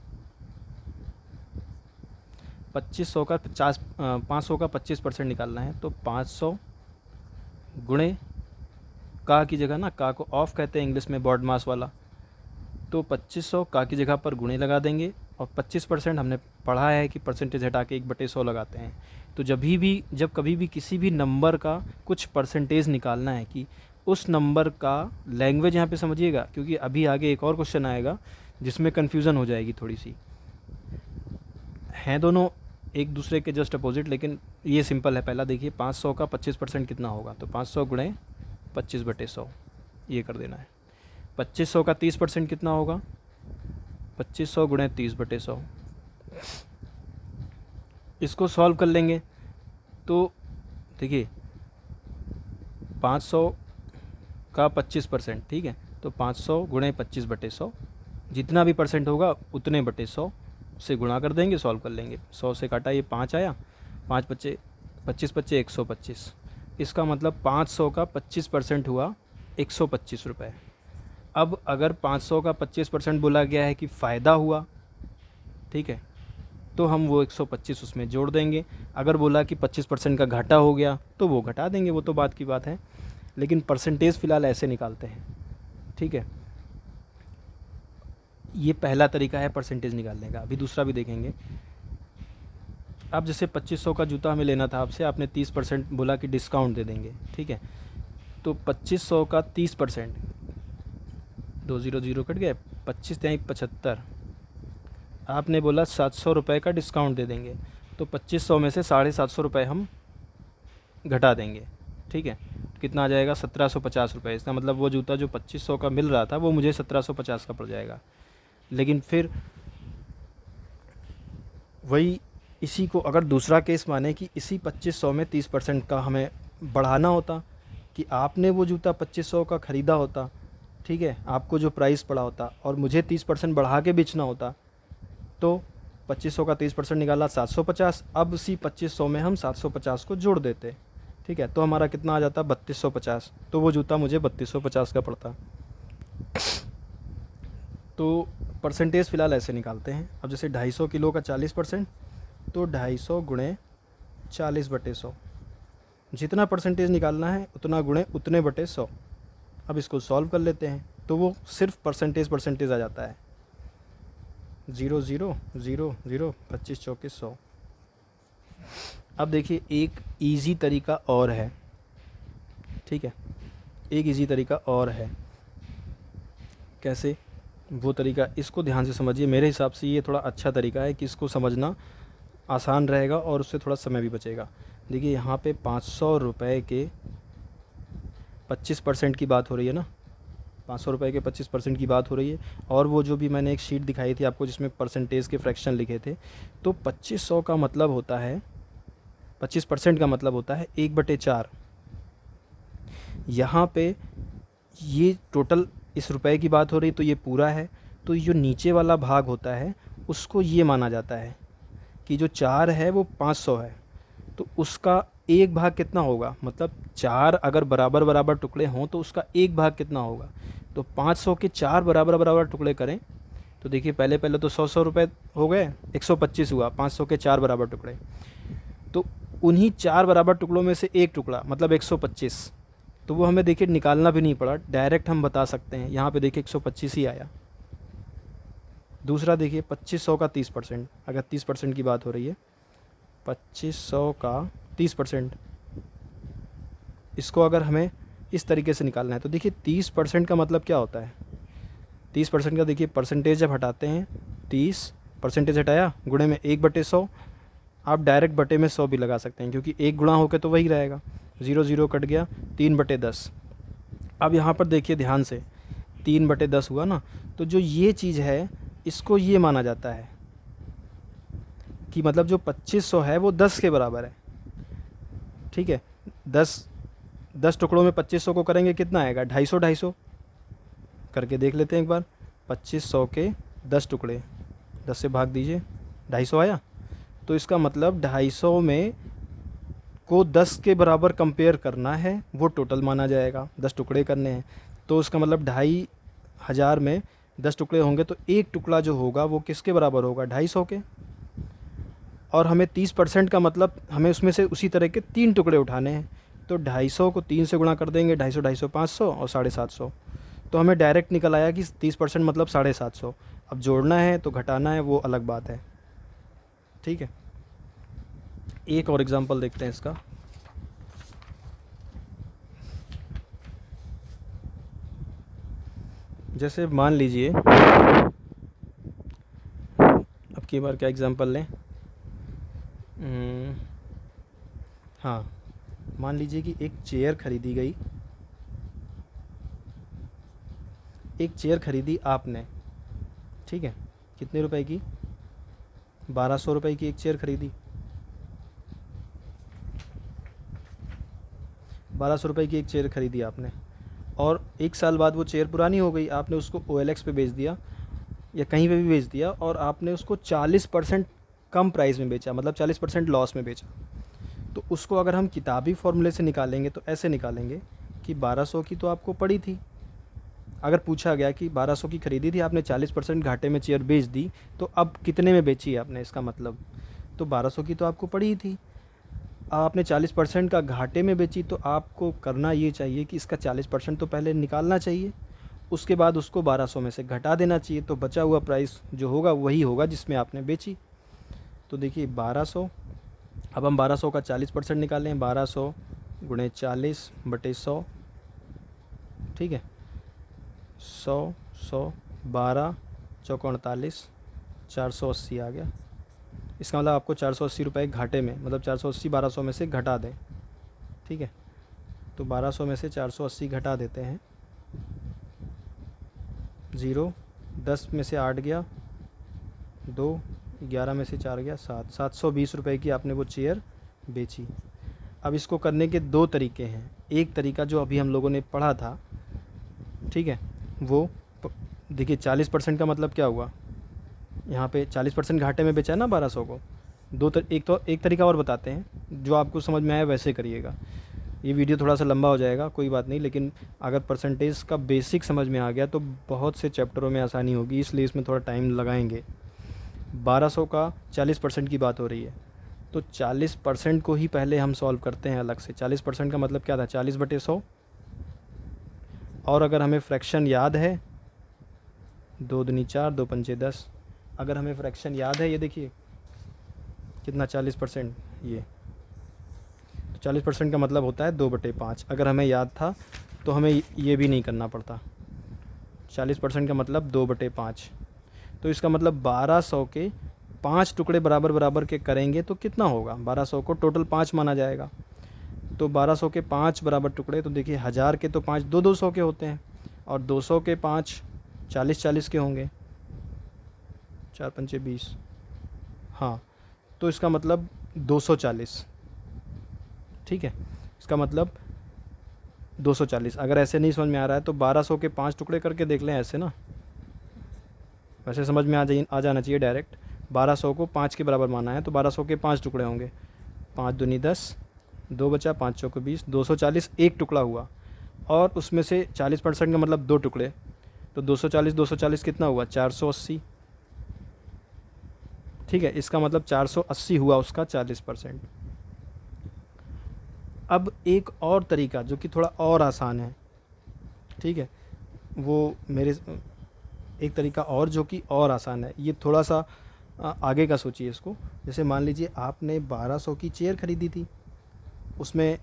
2500 का 500 का 25% निकालना है, तो 500 गुणे का की जगह ना, का को ऑफ कहते हैं इंग्लिश में बॉड मास वाला, तो 2500 का की जगह पर गुणे लगा देंगे, और 25% हमने पढ़ा है कि परसेंटेज हटा के 1/100 लगाते हैं। तो जब कभी भी किसी भी नंबर का कुछ परसेंटेज निकालना है कि उस नंबर का लैंग्वेज यहाँ पे समझिएगा, क्योंकि अभी आगे एक और क्वेश्चन आएगा जिसमें कन्फ्यूज़न हो जाएगी थोड़ी सी। हैं दोनों एक दूसरे के जस्ट अपोजिट, लेकिन ये सिंपल है। पहला देखिए 500 का 25% कितना होगा, तो 500 गुणे 25/100 ये कर देना है। 2500 का 30% कितना होगा, 2500 गुणे 30/100। इसको सॉल्व कर लेंगे तो देखिए 500 का 25%, ठीक है, तो 500 गुणे 25/100, जितना भी परसेंट होगा उतने बटे 100 से गुणा कर देंगे, सॉल्व कर लेंगे। 100 से काटा ये 5 आया, 5 बच्चे 25 बच्चे 125, इसका मतलब 500 का 25% हुआ 125 रुपये। अब अगर 500 का 25% बोला गया है कि फ़ायदा हुआ, ठीक है, तो हम वो 125 उसमें जोड़ देंगे। अगर बोला कि 25% का घाटा हो गया तो वो घटा देंगे, वो तो बात की बात है, लेकिन परसेंटेज फ़िलहाल ऐसे निकालते हैं, ठीक है। ये पहला तरीका है परसेंटेज निकालने का। अभी दूसरा भी देखेंगे। अब जैसे 2500 का जूता हमें लेना था आपसे, आपने 30% बोला कि डिस्काउंट दे देंगे, ठीक है, तो 2500 का 30%, 2 0 0 कट गए, 25 3 75, आपने बोला 700 रुपये का डिस्काउंट दे देंगे, तो 2500 में से 750 रुपये हम घटा देंगे, ठीक है, कितना आ जाएगा 1750 रुपये। इसका मतलब वो जूता जो 2500 का मिल रहा था वो मुझे 1750 का पड़ जाएगा। लेकिन फिर वही इसी को अगर दूसरा केस माने कि इसी 2500 में 30% का हमें बढ़ाना होता, कि आपने वो जूता 2500 का ख़रीदा होता, ठीक है, आपको जो प्राइस पड़ा होता और मुझे 30% बढ़ा के बेचना होता, तो 2500 का 30% निकाला 750। अब उसी 2500 में हम 750 को जोड़ देते, ठीक है, तो हमारा कितना आ जाता 3250, तो वो जूता मुझे 3250 का पड़ता। तो परसेंटेज फ़िलहाल ऐसे निकालते हैं। अब जैसे 250 किलो का 40%, तो 250 गुणे 40/100, जितना परसेंटेज निकालना है उतना गुणे उतने बटे 100। अब इसको सॉल्व कर लेते हैं तो वो सिर्फ परसेंटेज आ जाता है। 0 0 0 0 25 24 100। अब देखिए एक इजी तरीका और है, ठीक है, एक इजी तरीका और है। कैसे वो तरीका, इसको ध्यान से समझिए। मेरे हिसाब से ये थोड़ा अच्छा तरीका है कि इसको समझना आसान रहेगा और उससे थोड़ा समय भी बचेगा। देखिए यहाँ पे 500 रुपये के 25% की बात हो रही है ना, 500 रुपये के 25% की बात हो रही है। और वो जो भी मैंने एक शीट दिखाई थी आपको जिसमें परसेंटेज के फ्रैक्शन लिखे थे, तो 2500 का मतलब होता है, 25% का मतलब होता है 1/4। यहाँ पे ये टोटल इस रुपए की बात हो रही तो ये पूरा है, तो जो नीचे वाला भाग होता है उसको ये माना जाता है कि जो 4 है वो 500 है, तो उसका एक भाग कितना होगा, मतलब 4 अगर बराबर बराबर टुकड़े हों तो उसका एक भाग कितना होगा। तो 500 के 4 बराबर बराबर टुकड़े करें तो देखिए पहले तो 100 रुपये हो गए, 125 हुआ, 500 के 4 बराबर टुकड़े, तो उन्हीं 4 बराबर टुकड़ों में से एक टुकड़ा मतलब 125, तो वो हमें देखिए निकालना भी नहीं पड़ा, डायरेक्ट हम बता सकते हैं। यहाँ पे देखिए 125 ही आया। दूसरा देखिए 2500 का 30%, अगर 30% की बात हो रही है, 2500 का 30%, इसको अगर हमें इस तरीके से निकालना है तो देखिए 30% का मतलब क्या होता है। 30% का देखिए परसेंटेज जब हटाते हैं, 30% हटाया गुणे में 1/100, आप डायरेक्ट बटे में 100 भी लगा सकते हैं क्योंकि एक गुणा होकर तो वही रहेगा। 0 0 कट गया, 3/10। अब यहाँ पर देखिए ध्यान से, 3/10 हुआ ना, तो जो ये चीज़ है इसको ये माना जाता है कि मतलब जो 2500 है वो 10 के बराबर है, ठीक है। 10 टुकड़ों में 2500 को करेंगे कितना आएगा, 250 250 करके देख लेते हैं एक बार। 2500 के 10 टुकड़े, 10 से भाग दीजिए, 250 आया। तो इसका मतलब 250 में को 10 के बराबर कंपेयर करना है, वो टोटल माना जाएगा, 10 टुकड़े करने हैं। तो उसका मतलब 2500 में 10 टुकड़े होंगे तो एक टुकड़ा जो होगा वो किसके बराबर होगा, 250 के। और हमें 30% का मतलब हमें उसमें से उसी तरह के 3 टुकड़े उठाने हैं। तो 250 को 3 से गुणा कर देंगे, 250, 250, 500 और 750। तो हमें डायरेक्ट निकल आया कि 30% मतलब 750। अब जोड़ना है तो घटाना है, वो अलग बात है। ठीक है, एक और एग्जांपल देखते हैं इसका। जैसे मान लीजिए, अब की बार क्या एग्जांपल लें, हाँ, मान लीजिए कि एक चेयर खरीदी गई, एक चेयर खरीदी आपने, ठीक है, कितने रुपए की, 1200 रुपये की एक चेयर खरीदी। 1200 रुपये की एक चेयर खरीदी आपने, और 1 साल बाद वो चेयर पुरानी हो गई, आपने उसको OLX पे बेच दिया या कहीं पे भी बेच दिया, और आपने उसको 40% कम प्राइस में बेचा, मतलब 40% लॉस में बेचा। तो उसको अगर हम किताबी फॉर्मूले से निकालेंगे तो ऐसे निकालेंगे कि 1200 की तो आपको पड़ी थी। अगर पूछा गया कि 1200 की खरीदी थी, आपने 40% घाटे में चेयर बेच दी, तो अब कितने में बेची आपने, इसका मतलब तो 1200 की तो आपको पड़ी ही थी, आपने 40% का घाटे में बेची। तो आपको करना ये चाहिए कि इसका 40% तो पहले निकालना चाहिए, उसके बाद उसको 1200 में से घटा देना चाहिए, तो बचा हुआ प्राइस जो होगा वही होगा जिसमें आपने बेची। तो देखिए 1200, अब हम 1200 का 40% निकालें, 1200 गुणे 40/100, ठीक है, 100, 100, 12 चौको 48, 480 आ गया। इसका मतलब आपको 480 रुपये घाटे में, मतलब 480 1200 में से घटा दें, ठीक है। तो 1200 में से 480 घटा देते हैं, 0, 10 में से 8 गया, 2, 11 में से 4 गया, 7, 720 रुपये की आपने वो चेयर बेची। अब इसको करने के 2 तरीके हैं। एक तरीका जो अभी हम लोगों ने पढ़ा था, ठीक है, वो देखिए 40% का मतलब क्या हुआ, यहाँ पे 40% घाटे में बेचा है ना 1200 को। एक तरीका और बताते हैं, जो आपको समझ में आया वैसे करिएगा। ये वीडियो थोड़ा सा लंबा हो जाएगा, कोई बात नहीं, लेकिन अगर परसेंटेज का बेसिक समझ में आ गया तो बहुत से चैप्टरों में आसानी होगी, इसलिए इसमें थोड़ा टाइम लगाएंगे। 1200 का 40% की बात हो रही है, तो 40% को ही पहले हम सॉल्व करते हैं अलग से। 40% का मतलब क्या था, 40/100। और अगर हमें फ्रैक्शन याद है, 2 दूनी 4, 2 पंचे 10, अगर हमें फ्रैक्शन याद है, ये देखिए कितना 40%, ये 40% का मतलब होता है 2/5। अगर हमें याद था तो हमें ये भी नहीं करना पड़ता। 40% का मतलब 2/5। तो इसका मतलब 1200 के 5 टुकड़े बराबर बराबर के करेंगे तो कितना होगा, 1200 को टोटल 5 माना जाएगा। तो 1200 के 5 बराबर टुकड़े, तो देखिए 1000 के तो 5 200 के होते हैं, और 200 के 5 40 के होंगे, 4 पंचे 20, हाँ। तो इसका मतलब 240, ठीक है, इसका मतलब 240। अगर ऐसे नहीं समझ में आ रहा है तो 1200 के 5 टुकड़े करके देख लें, ऐसे ना, वैसे समझ में आ जाना चाहिए डायरेक्ट। 1200 को 5 के बराबर माना है तो 1200 के 5 टुकड़े होंगे, 5 दूनी 10, 2 बचा, 5 चौको 20, 240 एक टुकड़ा हुआ, और उसमें से 40% का मतलब 2 टुकड़े, तो 240 कितना हुआ, 480, ठीक है। इसका मतलब 480 हुआ उसका 40%। अब एक और तरीका जो कि थोड़ा और आसान है, ठीक है, वो मेरे एक तरीका और जो कि और आसान है, ये थोड़ा सा आगे का सोचिए इसको। जैसे मान लीजिए आपने 1200 की चेयर ख़रीदी थी, उसमें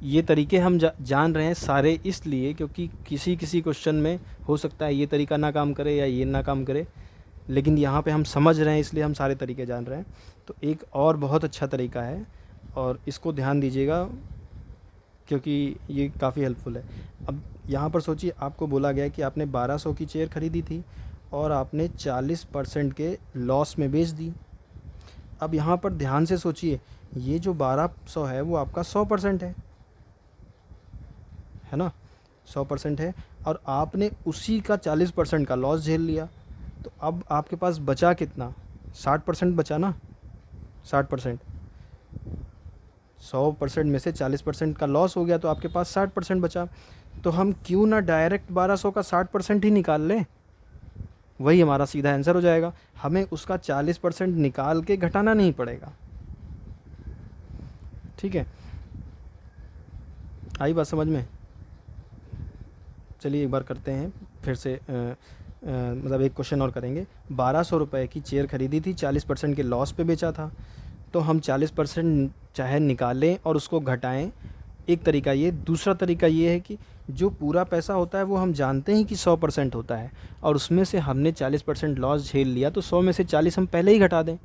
ये तरीके हम जान रहे हैं सारे इसलिए क्योंकि किसी किसी क्वेश्चन में हो सकता है ये तरीका ना काम करे या ये ना काम करे, लेकिन यहाँ पे हम समझ रहे हैं इसलिए हम सारे तरीके जान रहे हैं। तो एक और बहुत अच्छा तरीका है, और इसको ध्यान दीजिएगा क्योंकि ये काफ़ी हेल्पफुल है। अब यहाँ पर सोचिए, आपको बोला गया कि आपने 1200 की चेयर ख़रीदी थी और आपने 40% के लॉस में बेच दी। अब यहाँ पर ध्यान से सोचिए, ये जो 1200 है वो आपका 100% है ना, 100% है। और आपने उसी का 40% का लॉस झेल लिया। तो अब आपके पास बचा कितना, 60% बचा ना, 60%, 100% में से 40% का लॉस हो गया तो आपके पास 60% बचा। तो हम क्यों ना डायरेक्ट 1200 का 60% ही निकाल लें, वही हमारा सीधा आंसर हो जाएगा। हमें उसका 40% निकाल के घटाना नहीं पड़ेगा। ठीक है, आई बात समझ में? चलिए एक बार करते हैं फिर से, मतलब एक क्वेश्चन और करेंगे। 1200 रुपये की चेयर ख़रीदी थी, 40% के लॉस पे बेचा था। तो हम 40% चाहे निकालें और उसको घटाएं, एक तरीका ये। दूसरा तरीका ये है कि जो पूरा पैसा होता है वो हम जानते हैं कि 100% होता है, और उसमें से हमने 40% लॉस झेल लिया, तो 100 में से 40 हम पहले ही घटा दें,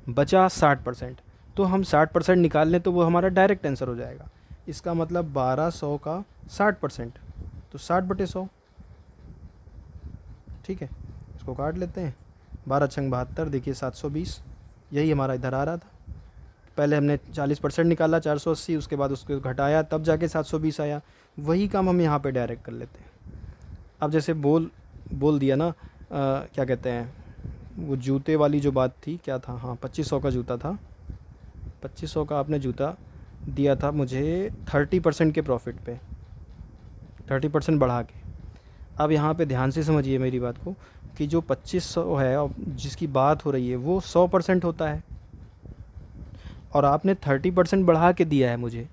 बचा 60%। तो हम 60% निकाल लें तो वो हमारा डायरेक्ट आंसर हो जाएगा। इसका मतलब 1200 का 60%, तो 60/100। ठीक है, इसको काट लेते हैं। 12 छंग 72, देखिए 720, यही हमारा इधर आ रहा था। पहले हमने 40% निकाला 480, उसके बाद उसको घटाया, तब जाके 720 आया। वही काम हम यहाँ पे डायरेक्ट कर लेते हैं। अब जैसे बोल दिया ना, क्या कहते हैं, वो जूते वाली जो बात थी, क्या था, हाँ 2500 का जूता था। 2500 का आपने जूता दिया था मुझे 30% के प्रॉफिट पे, 30% बढ़ा के। अब यहाँ पे ध्यान से समझिए मेरी बात को, कि जो 2500 है और जिसकी बात हो रही है वो 100% होता है, और आपने 30% बढ़ा के दिया है मुझे।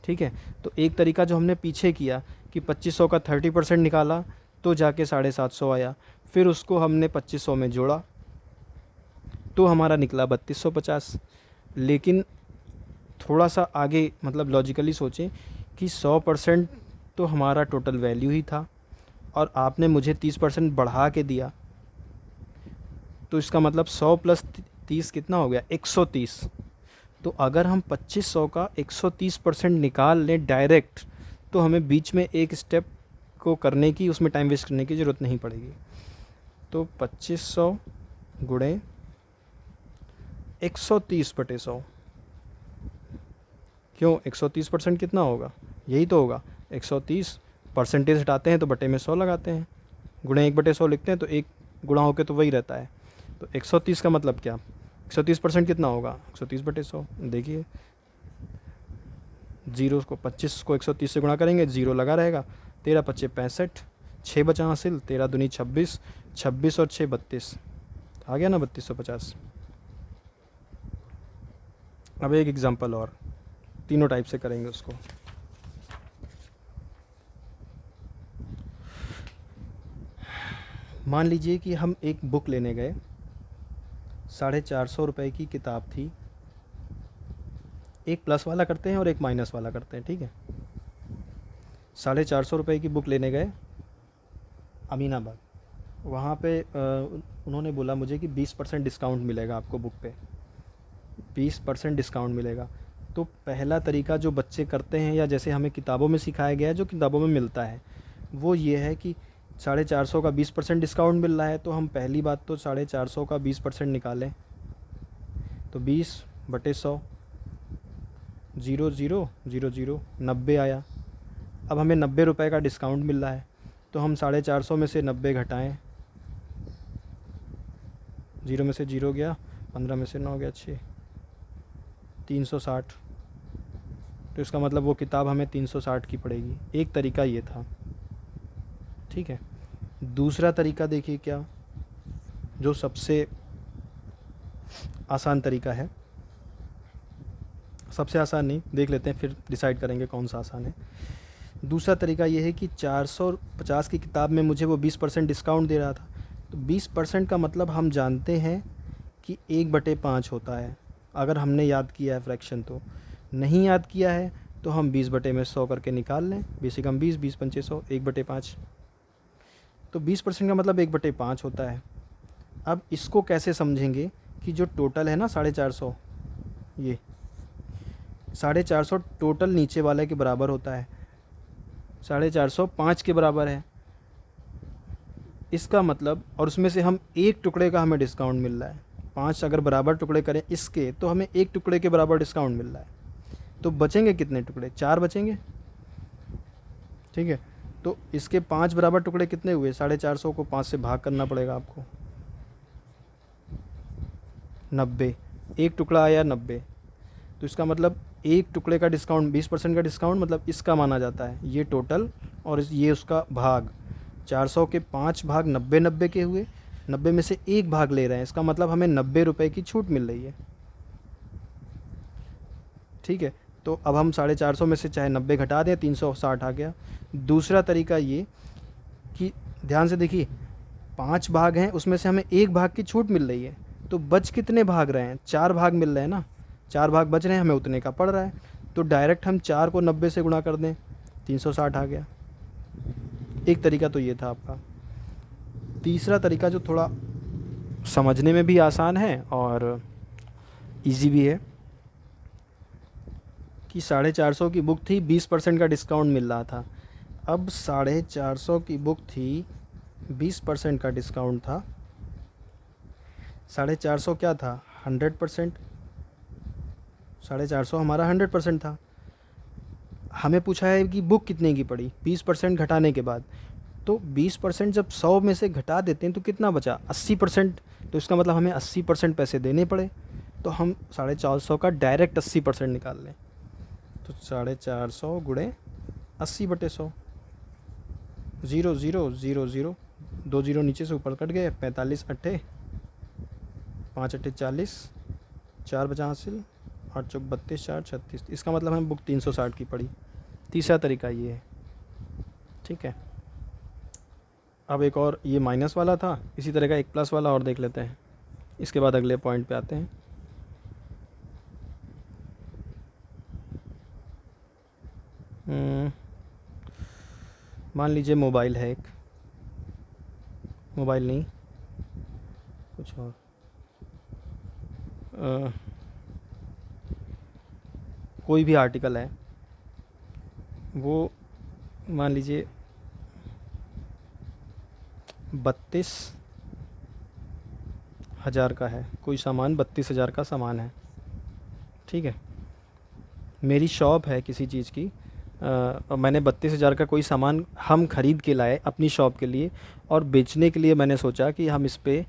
ठीक है, तो एक तरीका जो हमने पीछे किया कि 2500 का 30% निकाला तो जाके 750 आया, फिर उसको हमने 2500 में जोड़ा तो हमारा निकला 3250। लेकिन थोड़ा सा आगे मतलब लॉजिकली सोचें कि 100% तो हमारा टोटल वैल्यू ही था, और आपने मुझे 30% बढ़ा के दिया, तो इसका मतलब 100 + 30 कितना हो गया, 130। तो अगर हम 2500 का 130% निकाल लें डायरेक्ट, तो हमें बीच में एक स्टेप को करने की, उसमें टाइम वेस्ट करने की ज़रूरत नहीं पड़ेगी। तो 2500 गुणे 130/100, क्यों 130% कितना होगा, यही तो होगा 130। परसेंटेज हटाते हैं तो बटे में 100 लगाते हैं, गुणे 1/100 लिखते हैं, तो एक गुणा होके तो वही रहता है। तो 130 का मतलब क्या, 130% कितना होगा, 130/100। देखिए 0 को 25 को 130 से गुणा करेंगे, 0 लगा रहेगा। 13 × 5 = 65, 6 बचा हासिल, 13 दूनी 26, 26 और 6 32, आ गया ना 3250। अब एक एग्जांपल और, तीनों टाइप से करेंगे उसको। मान लीजिए कि हम एक बुक लेने गए, 450 रुपये की किताब थी। एक प्लस वाला करते हैं और एक माइनस वाला करते हैं, ठीक है। 450 रुपये की बुक लेने गए अमीनाबाद। वहाँ पे उन्होंने बोला मुझे कि 20% डिस्काउंट मिलेगा आपको बुक पे, 20% डिस्काउंट मिलेगा। तो पहला तरीका जो बच्चे करते हैं, या जैसे हमें किताबों में सिखाया गया है, जो किताबों में मिलता है, वो ये है कि 450 का 20% डिस्काउंट मिल रहा है, तो हम पहली बात तो 450 का 20% निकालें, तो 20/100, 0 0 0 0, 90 आया। अब हमें 90 रुपये का डिस्काउंट मिल रहा है, तो हम 450 में से 90 घटाएं, 0 में से 0 गया, 15 में से 9 गया 6, 360। तो इसका मतलब वो किताब हमें 360 की पड़ेगी। एक तरीका ये था, ठीक है। दूसरा तरीका देखिए क्या, जो सबसे आसान तरीका है, सबसे आसान नहीं, देख लेते हैं फिर डिसाइड करेंगे कौन सा आसान है। दूसरा तरीका ये है कि 450 की किताब में मुझे वो 20% डिस्काउंट दे रहा था, तो 20% का मतलब हम जानते हैं कि 1/5 होता है, अगर हमने याद किया है फ्रैक्शन। तो नहीं याद किया है तो हम 20/100 करके निकाल लें, 20 कम 20, 20 पंचे 100, 1/5। तो 20% का मतलब 1/5 होता है। अब इसको कैसे समझेंगे कि जो टोटल है ना 450, ये 450 टोटल नीचे वाले के बराबर होता है, 450 5 के बराबर है इसका मतलब, और उसमें से हम एक टुकड़े का हमें डिस्काउंट मिल रहा है। 5 अगर बराबर टुकड़े करें इसके, तो हमें एक टुकड़े के बराबर डिस्काउंट मिल रहा है। तो बचेंगे कितने टुकड़े, 4 बचेंगे, ठीक है। तो इसके 5 बराबर टुकड़े कितने हुए? 450 को 5 से भाग करना पड़ेगा आपको। 90, एक टुकड़ा आया 90, तो इसका मतलब एक टुकड़े का डिस्काउंट 20% का डिस्काउंट, मतलब इसका माना जाता है ये टोटल, और ये उसका भाग। 400 के 5 भाग 90 90 के हुए, 90 में से एक भाग ले रहे हैं, इसका मतलब हमें 90 रुपये की छूट मिल रही है। ठीक है, तो अब हम 450 में से चाहे 90 घटा दें, 360 आ गया। दूसरा तरीका ये कि ध्यान से देखिए, 5 भाग हैं, उसमें से हमें एक भाग की छूट मिल रही है, तो बच कितने भाग रहे हैं? 4 भाग मिल रहे हैं ना, 4 भाग बच रहे हैं, हमें उतने का पड़ रहा है, तो डायरेक्ट हम 4 को 90 से गुणा कर दें, 360 आ गया। एक तरीका तो ये था आपका। तीसरा तरीका जो थोड़ा समझने में भी आसान है और इजी भी है, कि 450 की बुक थी, 20% का डिस्काउंट मिल रहा था। अब 450 की बुक थी, 20% का डिस्काउंट था। 450 क्या था? 100%। 450 हमारा 100% था। हमें पूछा है कि बुक कितने की पड़ी 20% घटाने के बाद, तो 20% जब 100 में से घटा देते हैं तो कितना बचा? 80%। तो इसका मतलब हमें 80% पैसे देने पड़े, तो हम 450 का डायरेक्ट 80% निकाल लें, तो 450 गुणे 80/100, 0 0 0 0, 2 0 नीचे से ऊपर कट गए, 45 अट्ठे 5 अट्ठे 40, 4 बचा हासिल, 8 चौक 32, 4 36, इसका मतलब हमें बुक 360 की पड़ी। तीसरा तरीका ये है। ठीक है, अब एक और, ये माइनस वाला था, इसी तरह का एक प्लस वाला और देख लेते हैं, इसके बाद अगले पॉइंट पे आते हैं। मान लीजिए मोबाइल है एक, मोबाइल नहीं कुछ और, कोई भी आर्टिकल है, वो मान लीजिए 32,000 का है, कोई सामान 32,000 का सामान है। ठीक है, मेरी शॉप है किसी चीज़ की, और मैंने 32,000 का कोई सामान हम ख़रीद के लाए अपनी शॉप के लिए, और बेचने के लिए मैंने सोचा कि हम इस पर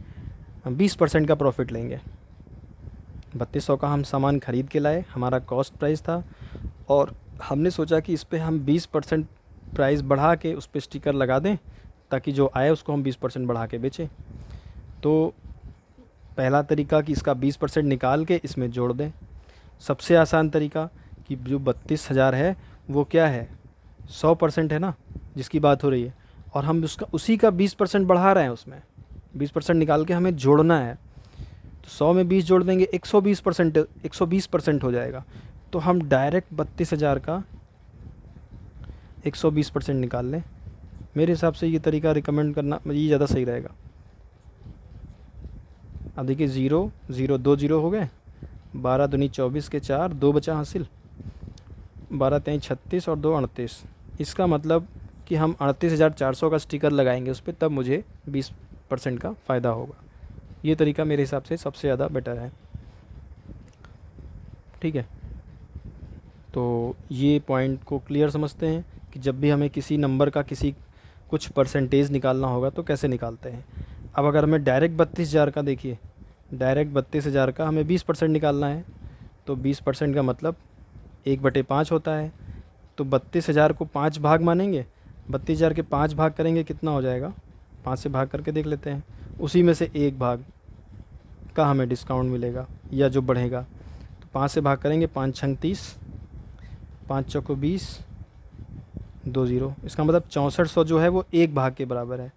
20% का प्रॉफिट लेंगे। 3200 का हम सामान ख़रीद के लाए, हमारा कॉस्ट प्राइस था, और हमने सोचा कि इस पर हम 20% प्राइस बढ़ा के उस पर स्टिकर लगा दें, ताकि जो आए उसको हम 20% बढ़ा के बेचें। तो पहला तरीका कि इसका 20% निकाल के इसमें जोड़ दें। सबसे आसान तरीका कि जो 32,000 है वो क्या है, 100% है ना जिसकी बात हो रही है, और हम उसका उसी का 20% बढ़ा रहे हैं, उसमें 20% निकाल के हमें जोड़ना है। तो 100 में 20 जोड़ देंगे, 120% हो जाएगा। तो हम डायरेक्ट 32,000 का 120% निकाल लें। मेरे हिसाब से ये तरीका रिकमेंड करना ये ज़्यादा सही रहेगा। अब देखिए 0 0 2 0 हो गए, 12 दूनी 24 के 4, 2 बचा हासिल, 12 3 36 और 2 38। इसका मतलब कि हम 38,400 का स्टिकर लगाएंगे उस पर, तब मुझे 20% का फ़ायदा होगा। ये तरीका मेरे हिसाब से सबसे ज़्यादा बेटर है। ठीक है, तो ये पॉइंट को क्लियर समझते हैं कि जब भी हमें किसी नंबर का किसी कुछ परसेंटेज निकालना होगा तो कैसे निकालते हैं। अब अगर हमें डायरेक्ट 32,000 का, देखिए डायरेक्ट 32,000 का हमें 20% निकालना है, तो 20% का मतलब 1/5 होता है। तो 32,000 को 5 भाग मानेंगे, 32,000 के 5 भाग करेंगे, कितना हो जाएगा? 5 से भाग करके देख लेते हैं, उसी में से एक भाग का हमें डिस्काउंट मिलेगा या जो बढ़ेगा। तो 5 से भाग करेंगे, 5 छंग 30, 5 चौको 20, 2 0, इसका मतलब 6400 जो है वो एक भाग के बराबर है।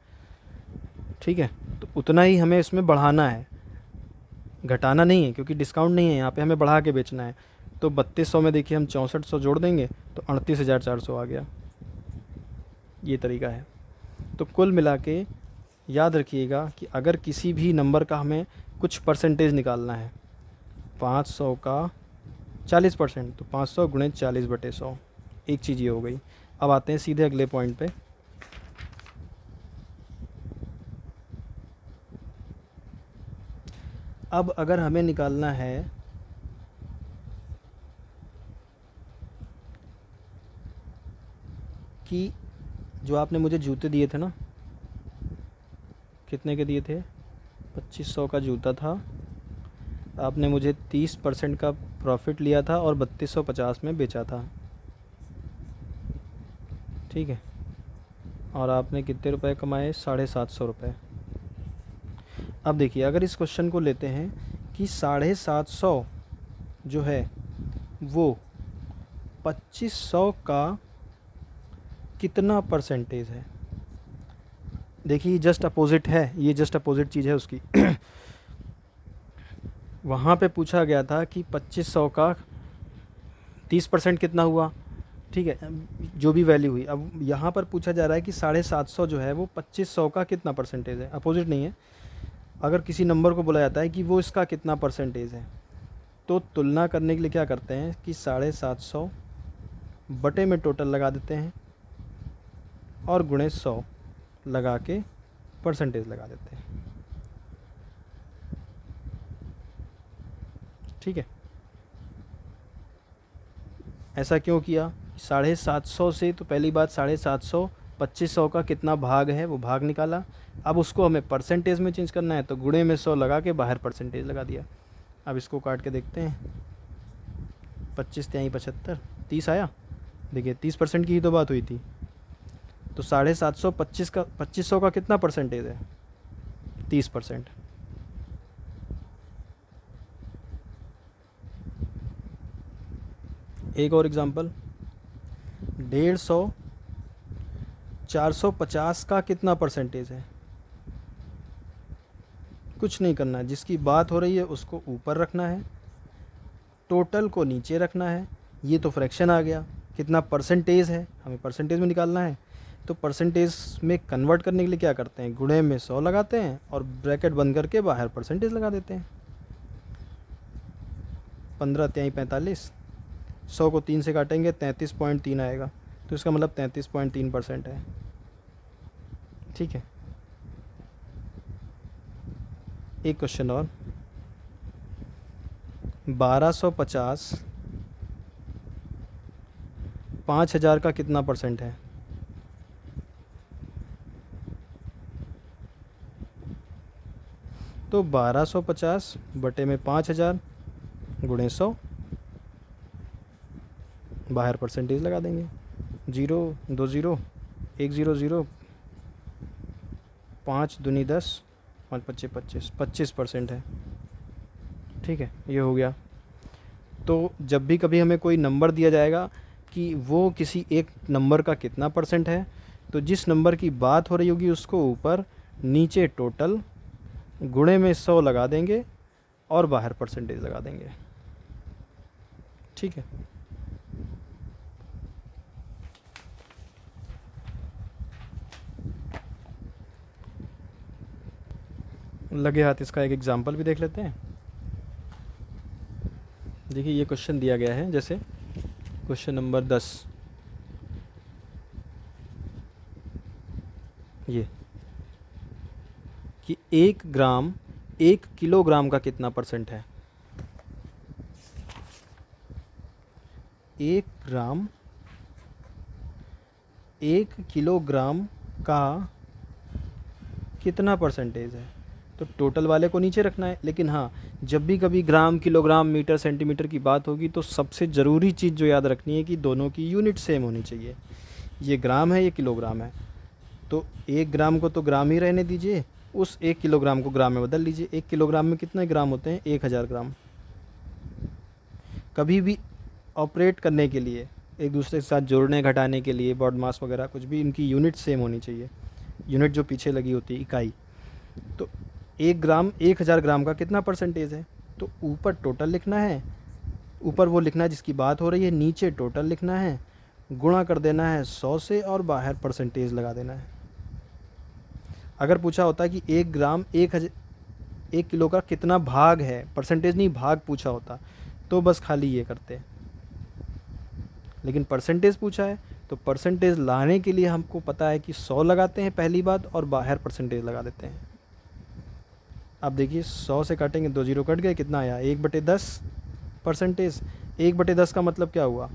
ठीक है, तो उतना ही हमें इसमें बढ़ाना है, घटाना नहीं है, क्योंकि डिस्काउंट नहीं है यहाँ पे, हमें बढ़ा के बेचना है। तो 3200 में देखिए हम 6400 जोड़ देंगे तो 38,400 आ गया। ये तरीका है। तो कुल मिला के याद रखिएगा कि अगर किसी भी नंबर का हमें कुछ परसेंटेज निकालना है, 500 का 40%, तो 500 गुणे 40/100, एक चीज़ ये हो गई। अब आते हैं सीधे अगले पॉइंट पे। अब अगर हमें निकालना है कि जो आपने मुझे जूते दिए थे ना, कितने के दिए थे? 2500 का जूता था, आपने मुझे 30% का प्रॉफिट लिया था और 3250 में बेचा था, ठीक है। और आपने कितने रुपए कमाए? 750 रुपये। अब देखिए, अगर इस क्वेश्चन को लेते हैं कि 750 जो है वो 2500 का कितना परसेंटेज है। देखिए जस्ट अपोजिट है, ये जस्ट अपोजिट चीज़ है उसकी। वहाँ पे पूछा गया था कि 2500 का 30% कितना हुआ, ठीक है, जो भी वैल्यू हुई। अब यहाँ पर पूछा जा रहा है कि 750 जो है वो 2500 का कितना परसेंटेज है, अपोजिट नहीं है। अगर किसी नंबर को बोला जाता है कि वो इसका कितना परसेंटेज है, तो तुलना करने के लिए क्या करते हैं कि 750 बटे में टोटल लगा देते हैं और गुणे 100 लगा के परसेंटेज लगा देते हैं, ठीक है। ऐसा क्यों किया? 750 से तो पहली बात 750 2500 का कितना भाग है वो भाग निकाला। अब उसको हमें परसेंटेज में चेंज करना है, तो गुणे में 100 लगा के बाहर परसेंटेज लगा दिया। अब इसको काट के देखते हैं, 25 तिहाई 75, 30 आया। देखिए 30% की ही तो बात हुई थी, तो 750 2500 का कितना परसेंटेज है? 30%। एक और एग्जांपल, 150 450 का कितना परसेंटेज है? कुछ नहीं करना है, जिसकी बात हो रही है उसको ऊपर रखना है, टोटल को नीचे रखना है। ये तो फ्रैक्शन आ गया, कितना परसेंटेज है हमें परसेंटेज में निकालना है। तो परसेंटेज में कन्वर्ट करने के लिए क्या करते हैं, गुणे में 100 लगाते हैं और ब्रैकेट बंद करके बाहर परसेंटेज लगा देते हैं। 15 तिहाई 45, 100 को 3 से काटेंगे 33.3 आएगा, तो इसका मतलब 33.3% है, ठीक है। एक क्वेश्चन और, 1250 5000 का कितना परसेंट है? तो 1250 बटे में 5000 गुणे 100 बाहर परसेंटेज लगा देंगे। 0 2 0 1 0 0, 5 दूनी 10, 5 25 25, 25% है, ठीक है। ये हो गया। तो जब भी कभी हमें कोई नंबर दिया जाएगा कि वो किसी एक नंबर का कितना परसेंट है, तो जिस नंबर की बात हो रही होगी उसको ऊपर, नीचे टोटल, गुणे में 100 लगा देंगे और बाहर परसेंटेज लगा देंगे, ठीक है। लगे हाथ इसका एक एग्जांपल भी देख लेते हैं। देखिए ये क्वेश्चन दिया गया है, जैसे क्वेश्चन नंबर 10, ये कि 1 किलोग्राम का कितना परसेंट है। 1 किलोग्राम का कितना परसेंटेज है? तो टोटल वाले को नीचे रखना है, लेकिन हाँ, जब भी कभी ग्राम, किलोग्राम, मीटर, सेंटीमीटर की बात होगी तो सबसे ज़रूरी चीज़ जो याद रखनी है कि दोनों की यूनिट सेम होनी चाहिए। ये ग्राम है, ये किलोग्राम है, तो 1 ग्राम को तो ग्राम ही रहने दीजिए, उस 1 किलोग्राम को ग्राम में बदल लीजिए। 1 किलोग्राम में कितने ग्राम होते हैं? 1000 ग्राम। कभी भी ऑपरेट करने के लिए, एक दूसरे के साथ जोड़ने घटाने के लिए, बॉड मास वगैरह कुछ भी, इनकी यूनिट सेम होनी चाहिए। यूनिट जो पीछे लगी होती है, इकाई। तो 1 ग्राम 1000 ग्राम का कितना परसेंटेज है? तो ऊपर टोटल लिखना है, ऊपर वो लिखना है जिसकी बात हो रही है, नीचे टोटल लिखना है, गुणा कर देना है 100 से और बाहर परसेंटेज लगा देना है। अगर पूछा होता कि 1 ग्राम 1 किलो का कितना भाग है, परसेंटेज नहीं भाग पूछा होता, तो बस खाली ये करते। लेकिन परसेंटेज पूछा है, तो परसेंटेज लाने के लिए हमको पता है कि 100 लगाते हैं पहली बात और बाहर परसेंटेज लगा देते हैं। अब देखिए 100 से काटेंगे, 2 जीरो कट गए, कितना आया? 1/10 परसेंटेज। 1/10 का मतलब क्या हुआ?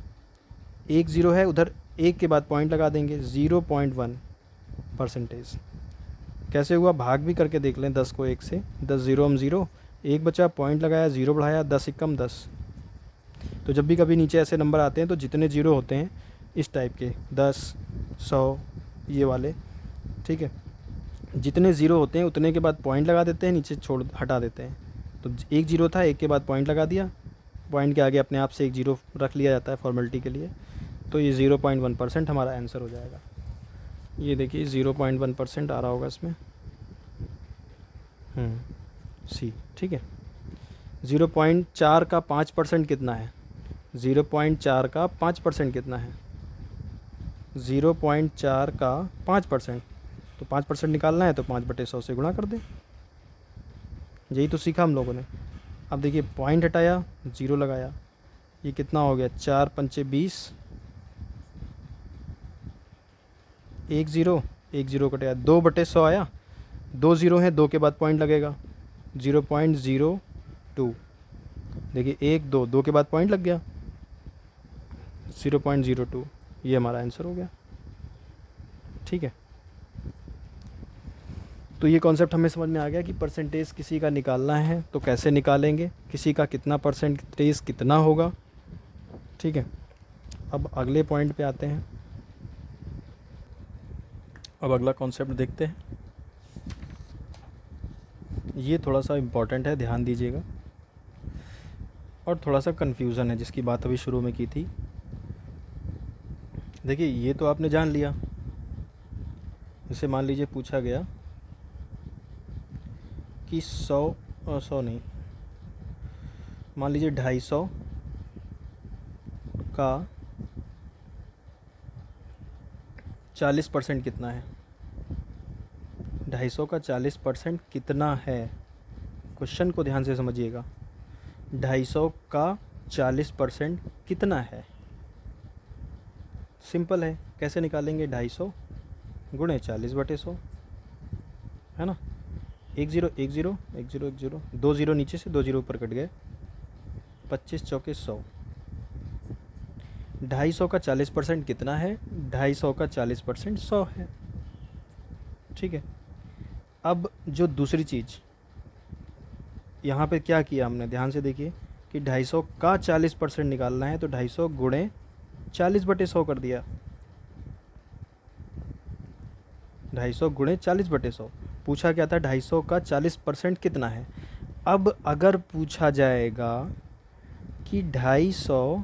एक ज़ीरो है, उधर एक के बाद पॉइंट लगा देंगे, 0.1%। कैसे हुआ, भाग भी करके देख लें 10 को 1 से, 10 ज़ीरो हम ज़ीरो, एक बचा, पॉइंट लगाया, ज़ीरो बढ़ाया, 10 एकम 10। तो जब भी कभी नीचे ऐसे नंबर आते हैं तो जितने ज़ीरो होते हैं इस टाइप के, 10, 100, ये वाले, ठीक है, जितने ज़ीरो होते हैं उतने के बाद पॉइंट लगा देते हैं, नीचे छोड़ हटा देते हैं। तो एक ज़ीरो था, एक के बाद पॉइंट लगा दिया, पॉइंट के आगे अपने आप से एक ज़ीरो रख लिया जाता है फॉर्मेलिटी के लिए। तो ये 0.1% हमारा आंसर हो जाएगा। ये देखिए 0.1% आ रहा होगा इसमें, सी, ठीक है। 0.4 का 5% कितना है, 0.4 का 5% कितना है, 0.4 का 5%, तो 5% निकालना है तो 5/100 से गुणा कर दें। यही तो सीखा हम लोगों ने। अब देखिए पॉइंट हटाया, ज़ीरो लगाया, ये कितना हो गया, 4 पंचे 20, एक ज़ीरो कटेगा, 2/100 आया, 2 ज़ीरो हैं, 2 के बाद पॉइंट लगेगा, 0.02, देखिए 1 2, 2 के बाद पॉइंट लग गया, 0.02, ये हमारा आंसर हो गया, ठीक है। तो ये कॉन्सेप्ट हमें समझ में आ गया कि परसेंटेज किसी का निकालना है तो कैसे निकालेंगे, किसी का कितना परसेंटेज कितना होगा, ठीक है। अब अगले पॉइंट पे आते हैं। अब अगला कॉन्सेप्ट देखते हैं। ये थोड़ा सा इम्पॉर्टेंट है, ध्यान दीजिएगा, और थोड़ा सा कन्फ्यूज़न है जिसकी बात अभी शुरू में की थी। देखिए ये तो आपने जान लिया, जैसे मान लीजिए पूछा गया कि 100 नहीं, मान लीजिए 250 का 40% कितना है, 250 का 40% कितना है। क्वेश्चन को ध्यान से समझिएगा, 250 का 40% कितना है। सिंपल है, कैसे निकालेंगे, 250 गुणे 40/100, है ना। 1 zero 1 zero 1 zero 1 zero, 2 zero नीचे से, 2 ज़ीरो ऊपर कट गए, 25 चौके 100। 250 का 40% कितना है, 250 का 40% 100 है, ठीक है। अब जो दूसरी चीज़ यहाँ पे क्या किया हमने, ध्यान से देखिए कि 250 का 40% निकालना है तो 250 गुणे 40/100 कर दिया, 250 गुणे 40/100। पूछा क्या था, 250 का 40% कितना है। अब अगर पूछा जाएगा कि 250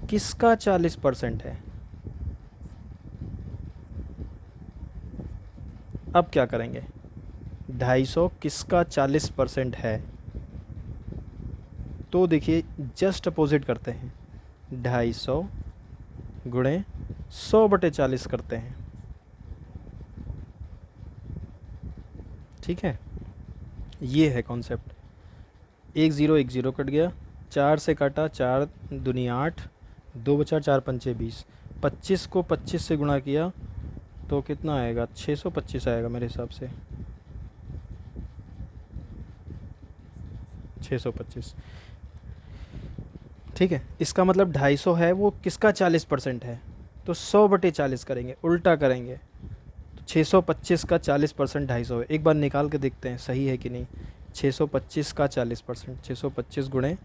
किसका 40% है, अब क्या करेंगे, 250 किसका 40% है, तो देखिए जस्ट अपोजिट करते हैं, 250 गुणे 100/40 करते हैं, ठीक है। ये है कॉन्सेप्ट। 1 ज़ीरो 1 ज़ीरो कट गया, 4 से काटा, 4 दूनी 8, 2 बचा, 4 पंचे 20, 25 को 25 से गुणा किया तो कितना आएगा, 625 आएगा मेरे हिसाब से, 625, ठीक है। इसका मतलब 250 है वो किसका 40% है, तो 100/40 करेंगे, उल्टा करेंगे, तो 625 का 40% 250 है। एक बार निकाल के देखते हैं सही है कि नहीं। 625 का 40%, 625 गुणे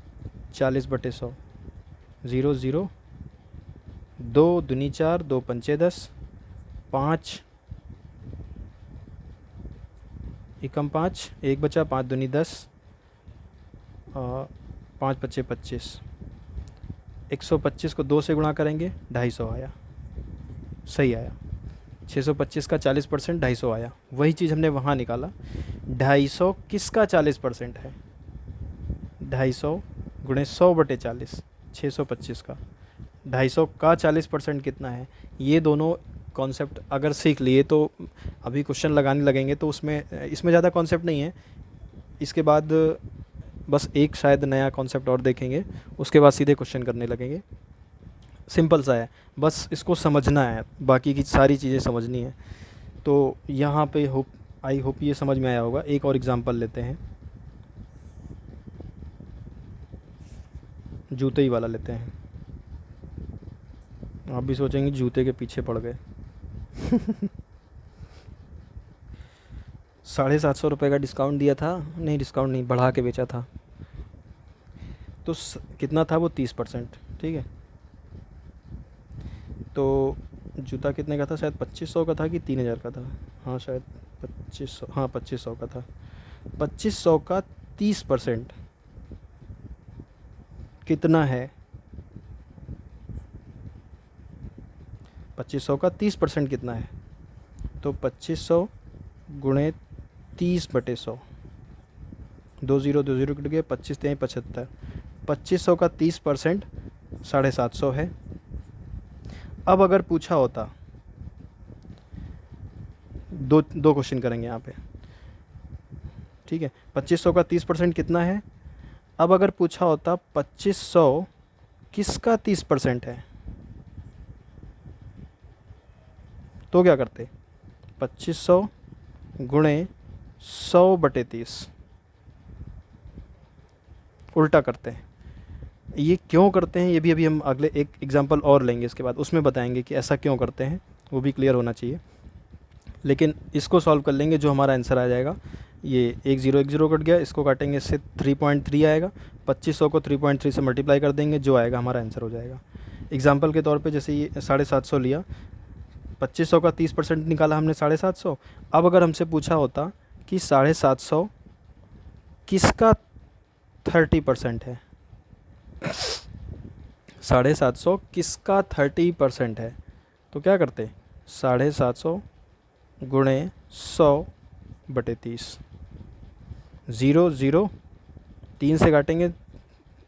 40/100, 0 0, 2 दूनी 4, 2 पंचे 10, 5 एकम 5, 1 बचा, 5 दूनी 10, 5 पच्चे 25, 125 को 2 से गुणा करेंगे, 250 आया, सही आया। 625 का 40% 250 आया। वही चीज़ हमने वहाँ निकाला, 250 किसका 40% है, 250 गुणे 100/40, 625 का, 250 का 40% कितना है। ये दोनों कॉन्सेप्ट अगर सीख लिए तो अभी क्वेश्चन लगाने लगेंगे तो इसमें ज़्यादा कॉन्सेप्ट नहीं है। इसके बाद बस एक शायद नया कॉन्सेप्ट और देखेंगे, उसके बाद सीधे क्वेश्चन करने लगेंगे। सिंपल सा है, बस इसको समझना है, बाकी की सारी चीज़ें समझनी है। तो यहाँ पे आई होप ये समझ में आया होगा। एक और एग्जांपल लेते हैं, जूते ही वाला लेते हैं। आप भी सोचेंगे जूते के पीछे पड़ गए। 750 रुपये का डिस्काउंट दिया था, नहीं डिस्काउंट नहीं, बढ़ा के बेचा था। तो कितना था वो, 30%। ठीक है, तो जूता कितने का था, शायद 2500 का था कि 3000 का था। हाँ शायद 2500, हाँ 2500 का था। 2500 का 30% कितना है? 2500 का 30% कितना है? तो 2500 गुणे 30/100, 2 0 कट गए, 25 3 75। 2500 का 30% 750 है। अब अगर पूछा होता, दो दो क्वेश्चन करेंगे यहाँ पे। ठीक है, 2500 का 30% कितना है? अब अगर पूछा होता 2500 किसका 30% है, तो क्या करते? 2500 गुणे 100/30, उल्टा करते हैं। ये क्यों करते हैं ये भी अभी हम अगले एक एग्जांपल और लेंगे, इसके बाद उसमें बताएंगे कि ऐसा क्यों करते हैं, वो भी क्लियर होना चाहिए। लेकिन इसको सॉल्व कर लेंगे, जो हमारा आंसर आ जाएगा, ये 1 0 कट गया, इसको काटेंगे, इससे 3.3 आएगा। 2500 को 3.3 से मल्टीप्लाई कर देंगे, जो आएगा हमारा आंसर हो जाएगा। एग्जाम्पल के तौर पे जैसे ये 750 लिया, 2500 का 30% निकाला हमने 750। अब अगर हमसे पूछा होता कि 750 किसका 30% है, 750 किसका 30% है, तो क्या करते? 750 गुणे 100/30, 0 0 3 से काटेंगे,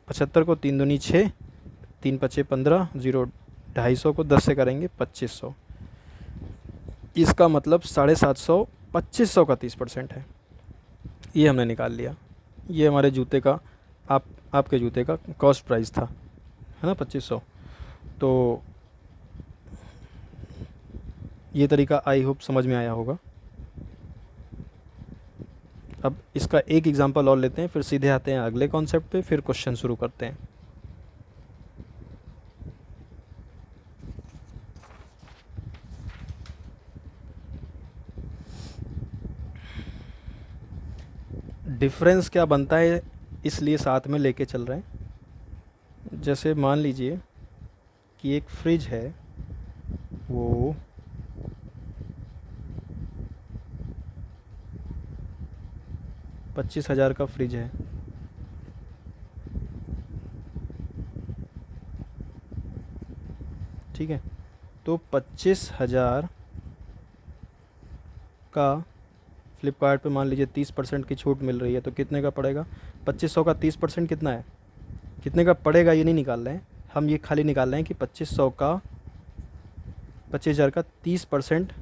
75 को 3 दूनी 6, 3 5 15, 0 250 को 10 से करेंगे 2500। इसका मतलब 750 2500 का 30% है। ये हमने निकाल लिया। ये हमारे जूते का, आपके जूते का कॉस्ट प्राइस था, है ना, 2500। तो ये तरीका आई होप समझ में आया होगा। अब इसका एक एग्जांपल और लेते हैं, फिर सीधे आते हैं अगले कॉन्सेप्ट पे, फिर क्वेश्चन शुरू करते हैं। डिफरेंस क्या बनता है इसलिए साथ में लेके चल रहे हैं। जैसे मान लीजिए कि एक फ्रिज है, वो 25,000 का फ्रिज है। ठीक है, तो 25,000 का फ्लिपकार्ट पे मान लीजिए 30% की छूट मिल रही है, तो कितने का पड़ेगा? 2500 का 30% कितना है, कितने का पड़ेगा ये नहीं निकाल रहे हैं हम, ये खाली निकाल रहे हैं कि 2500 का 25,000 का 30%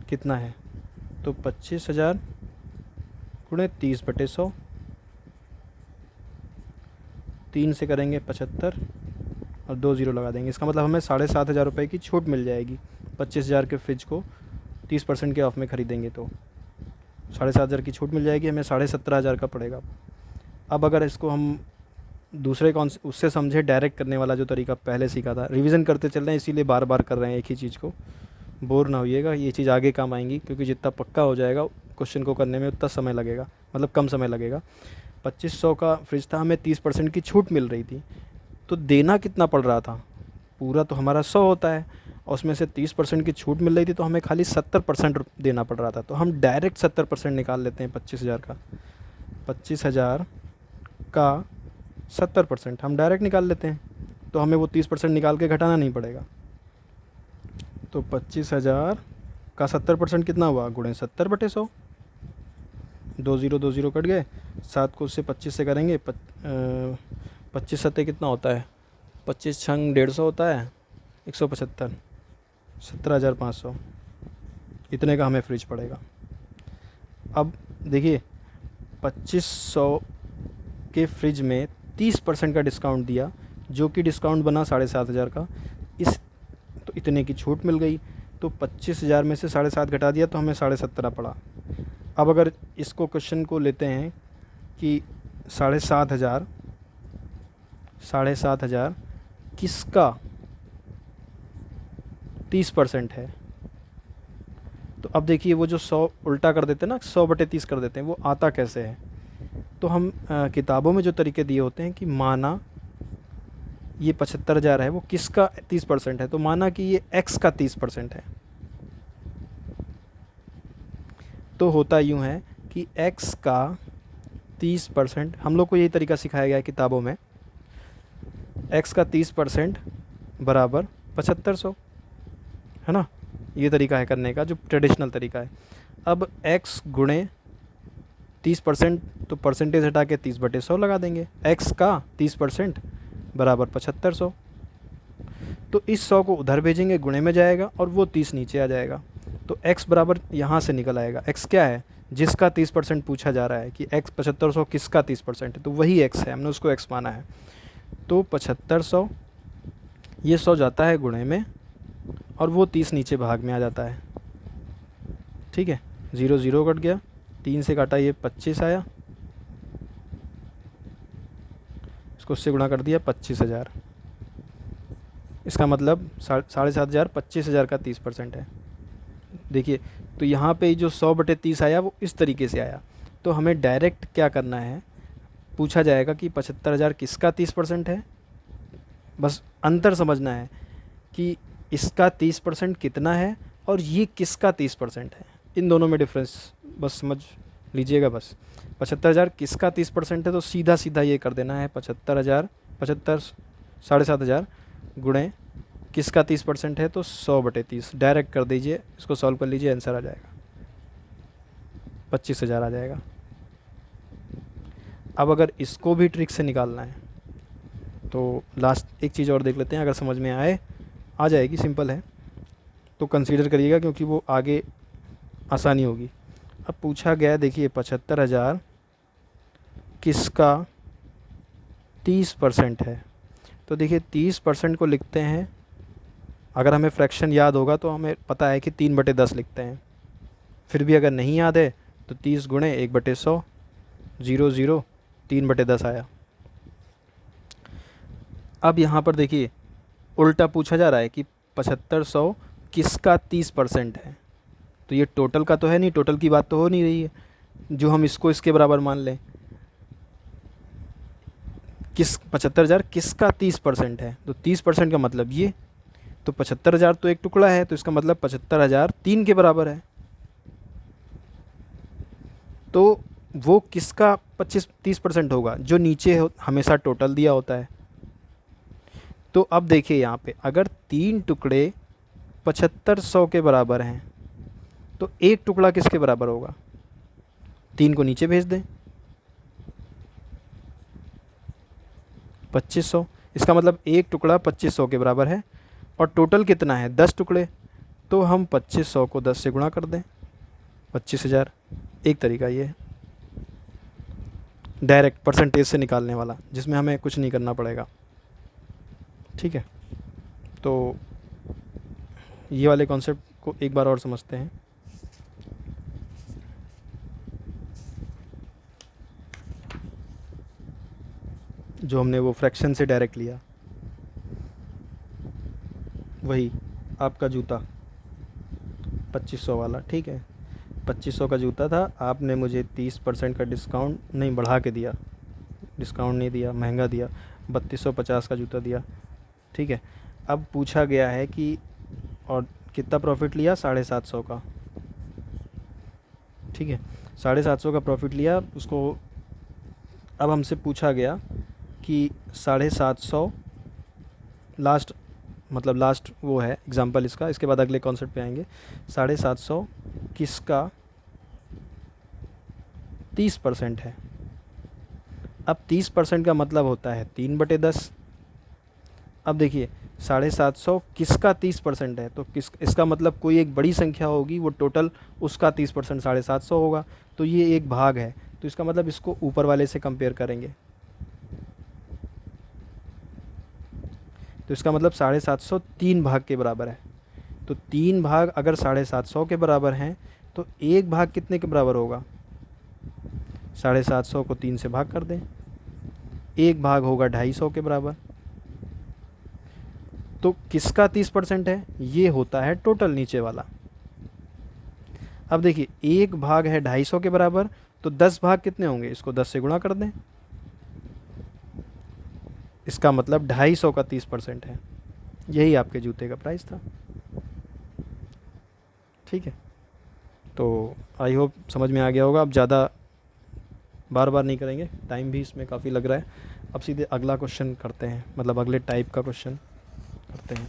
कितना है। तो 25,000 गुणे 30/100, 3 से करेंगे 75 और 2 0 लगा देंगे। इसका मतलब हमें 7,500 रुपये की छूट मिल जाएगी 25,000 के फ्रिज को 30% के ऑफ में ख़रीदेंगे तो 7,500 की छूट मिल जाएगी, हमें 17,500 का पड़ेगा। अब अगर इसको हम दूसरे उससे समझे, डायरेक्ट करने वाला जो तरीका पहले सीखा था, रिवीजन करते चल रहे हैं इसीलिए बार बार कर रहे हैं एक ही चीज़ को, बोर ना होइएगा, ये चीज़ आगे काम आएंगी, क्योंकि जितना पक्का हो जाएगा क्वेश्चन को करने में उतना समय लगेगा, मतलब कम समय लगेगा। 2500 का फ्रिज था, हमें 30% की छूट मिल रही थी, तो देना कितना पड़ रहा था? पूरा तो हमारा 100 होता है और उसमें से 30% की छूट मिल रही थी, तो हमें खाली 70% देना पड़ रहा था। तो हम डायरेक्ट 70% निकाल लेते हैं 25,000 का। 25,000 का 70% हम डायरेक्ट निकाल लेते हैं, तो हमें वो 30% निकाल के घटाना नहीं पड़ेगा। तो 25,000 का 70% कितना हुआ, गुणे 70/100, 2 0 कट गए, 7 को उससे 25 से करेंगे, 25 सत्ते कितना होता है, 25 छंग 150 होता है, 175, 17,500, इतने का हमें फ्रिज पड़ेगा। अब देखिए 2500 के फ्रिज में 30% का डिस्काउंट दिया, जो कि डिस्काउंट बना 7,500 का, इस तो इतने की छूट मिल गई, तो 25,000 में से 7.5 घटा दिया तो हमें 17.5 पड़ा। अब अगर इसको क्वेश्चन को लेते हैं कि 7,500 किसका 30% है। तो अब देखिए वो जो 100 उल्टा कर देते हैं ना, 100/30 कर देते हैं, वो आता कैसे है। तो हम किताबों में जो तरीके दिए होते हैं कि माना ये 75,000 है, वो किसका 30% है, तो माना कि ये x का 30% है। तो होता यूँ है कि x का 30%, हम लोग को यही तरीका सिखाया गया है किताबों में, x का 30% बराबर 7500, है ना। ये तरीका है करने का, जो ट्रेडिशनल तरीका है। अब x गुणे 30%, तो परसेंटेज हटा के 30/100 लगा देंगे। x का 30% बराबर 7500। तो इस 100 को उधर भेजेंगे, गुणे में जाएगा, और वो 30 नीचे आ जाएगा। तो x बराबर यहाँ से निकल आएगा। x क्या है, जिसका 30% पूछा जा रहा है कि x 7500 किसका 30% है, तो वही x है, हमने उसको x माना है। तो 7500, ये 100 जाता है गुणे में, और वो 30 नीचे भाग में आ जाता है। ठीक है, 0 0 कट गया, 3 से काटा ये 25 आया, इसको उससे गुणा कर दिया 25,000। इसका मतलब 7,500 25,000 का 30% है। देखिए, तो यहाँ पे जो 100/30 आया वो इस तरीके से आया। तो हमें डायरेक्ट क्या करना है, पूछा जाएगा कि 75,000 किसका 30% है, बस अंतर समझना है कि इसका 30% कितना है और ये किसका 30% है। इन दोनों में डिफरेंस बस समझ लीजिएगा। बस 75,000 किसका 30% है, तो सीधा सीधा ये कर देना है 75,000, 7,500 गुणे किसका 30% है, तो 100/30 डायरेक्ट कर दीजिए। इसको सॉल्व कर लीजिए, आंसर आ जाएगा 25,000 आ जाएगा। अब अगर इसको भी ट्रिक से निकालना है तो लास्ट एक चीज़ और देख लेते हैं, अगर समझ में आए आ जाएगी, सिंपल है तो कंसीडर करिएगा, क्योंकि वो आगे आसानी होगी। अब पूछा गया, देखिए 75,000 किसका 30% है। तो देखिए 30% को लिखते हैं, अगर हमें फ्रैक्शन याद होगा तो हमें पता है कि 3/10 लिखते हैं। फिर भी अगर नहीं याद है तो 30 गुणे 1/100, 0 0 3/10 आया। अब यहाँ पर देखिए उल्टा पूछा जा रहा है कि 7500 किसका 30% है। तो ये टोटल का तो है नहीं, टोटल की बात तो हो नहीं रही है, जो हम इसको इसके बराबर मान लें। 75,000 किसका 30% है, तो 30% का मतलब ये, तो 75,000 तो एक टुकड़ा है, तो इसका मतलब 75,000 3 के बराबर है। तो वो किसका 30% होगा, जो नीचे हमेशा टोटल दिया होता है। तो अब देखिए यहाँ पे अगर 3 टुकड़े 7500 के बराबर हैं तो एक टुकड़ा किसके बराबर होगा, 3 को नीचे भेज दें, 2500। इसका मतलब एक टुकड़ा 2500 के बराबर है, और टोटल कितना है 10 टुकड़े, तो हम 2500 को 10 से गुणा कर दें, 25,000। एक तरीका ये है डायरेक्ट परसेंटेज से निकालने वाला, जिसमें हमें कुछ नहीं करना पड़ेगा। ठीक है, तो ये वाले कॉन्सेप्ट को एक बार और समझते हैं। जो हमने वो फ्रैक्शन से डायरेक्ट लिया, वही आपका जूता 2500 वाला। ठीक है, 2500 का जूता था, आपने मुझे 30% का डिस्काउंट नहीं बढ़ा के दिया, डिस्काउंट नहीं दिया, महंगा दिया, 3250 का जूता दिया। ठीक है, अब पूछा गया है कि और कितना प्रॉफिट लिया, 750 का। ठीक है, 750 का प्रॉफिट लिया उसको। अब हमसे पूछा गया कि 750 लास्ट, मतलब लास्ट वो है एग्जांपल इसका, इसके बाद अगले कॉन्सेप्ट पे आएंगे। 750 किसका 30% है। अब 30% का मतलब होता है 3/10। अब देखिए 750 किसका 30% है, तो इसका मतलब कोई एक बड़ी संख्या होगी, वो टोटल उसका 30% 750 होगा। तो ये एक भाग है, तो इसका मतलब इसको ऊपर वाले से कंपेयर करेंगे, तो इसका मतलब 750 3 भाग के बराबर है। तो 3 भाग अगर 750 के बराबर हैं तो एक भाग कितने के बराबर होगा, 750 को 3 से भाग कर दें, एक भाग होगा 250 के बराबर। तो किसका 30% है? ये होता है टोटल नीचे वाला। अब देखिए, 1 भाग है 250 के बराबर, तो 10 भाग कितने होंगे? इसको 10 से गुणा कर दें, इसका मतलब 250 का 30% है। यही आपके जूते का प्राइस था। ठीक है, तो आई होप समझ में आ गया होगा। अब ज़्यादा बार बार नहीं करेंगे, टाइम भी इसमें काफ़ी लग रहा है। अब सीधे अगला क्वेश्चन करते हैं, मतलब अगले टाइप का क्वेश्चन करते हैं।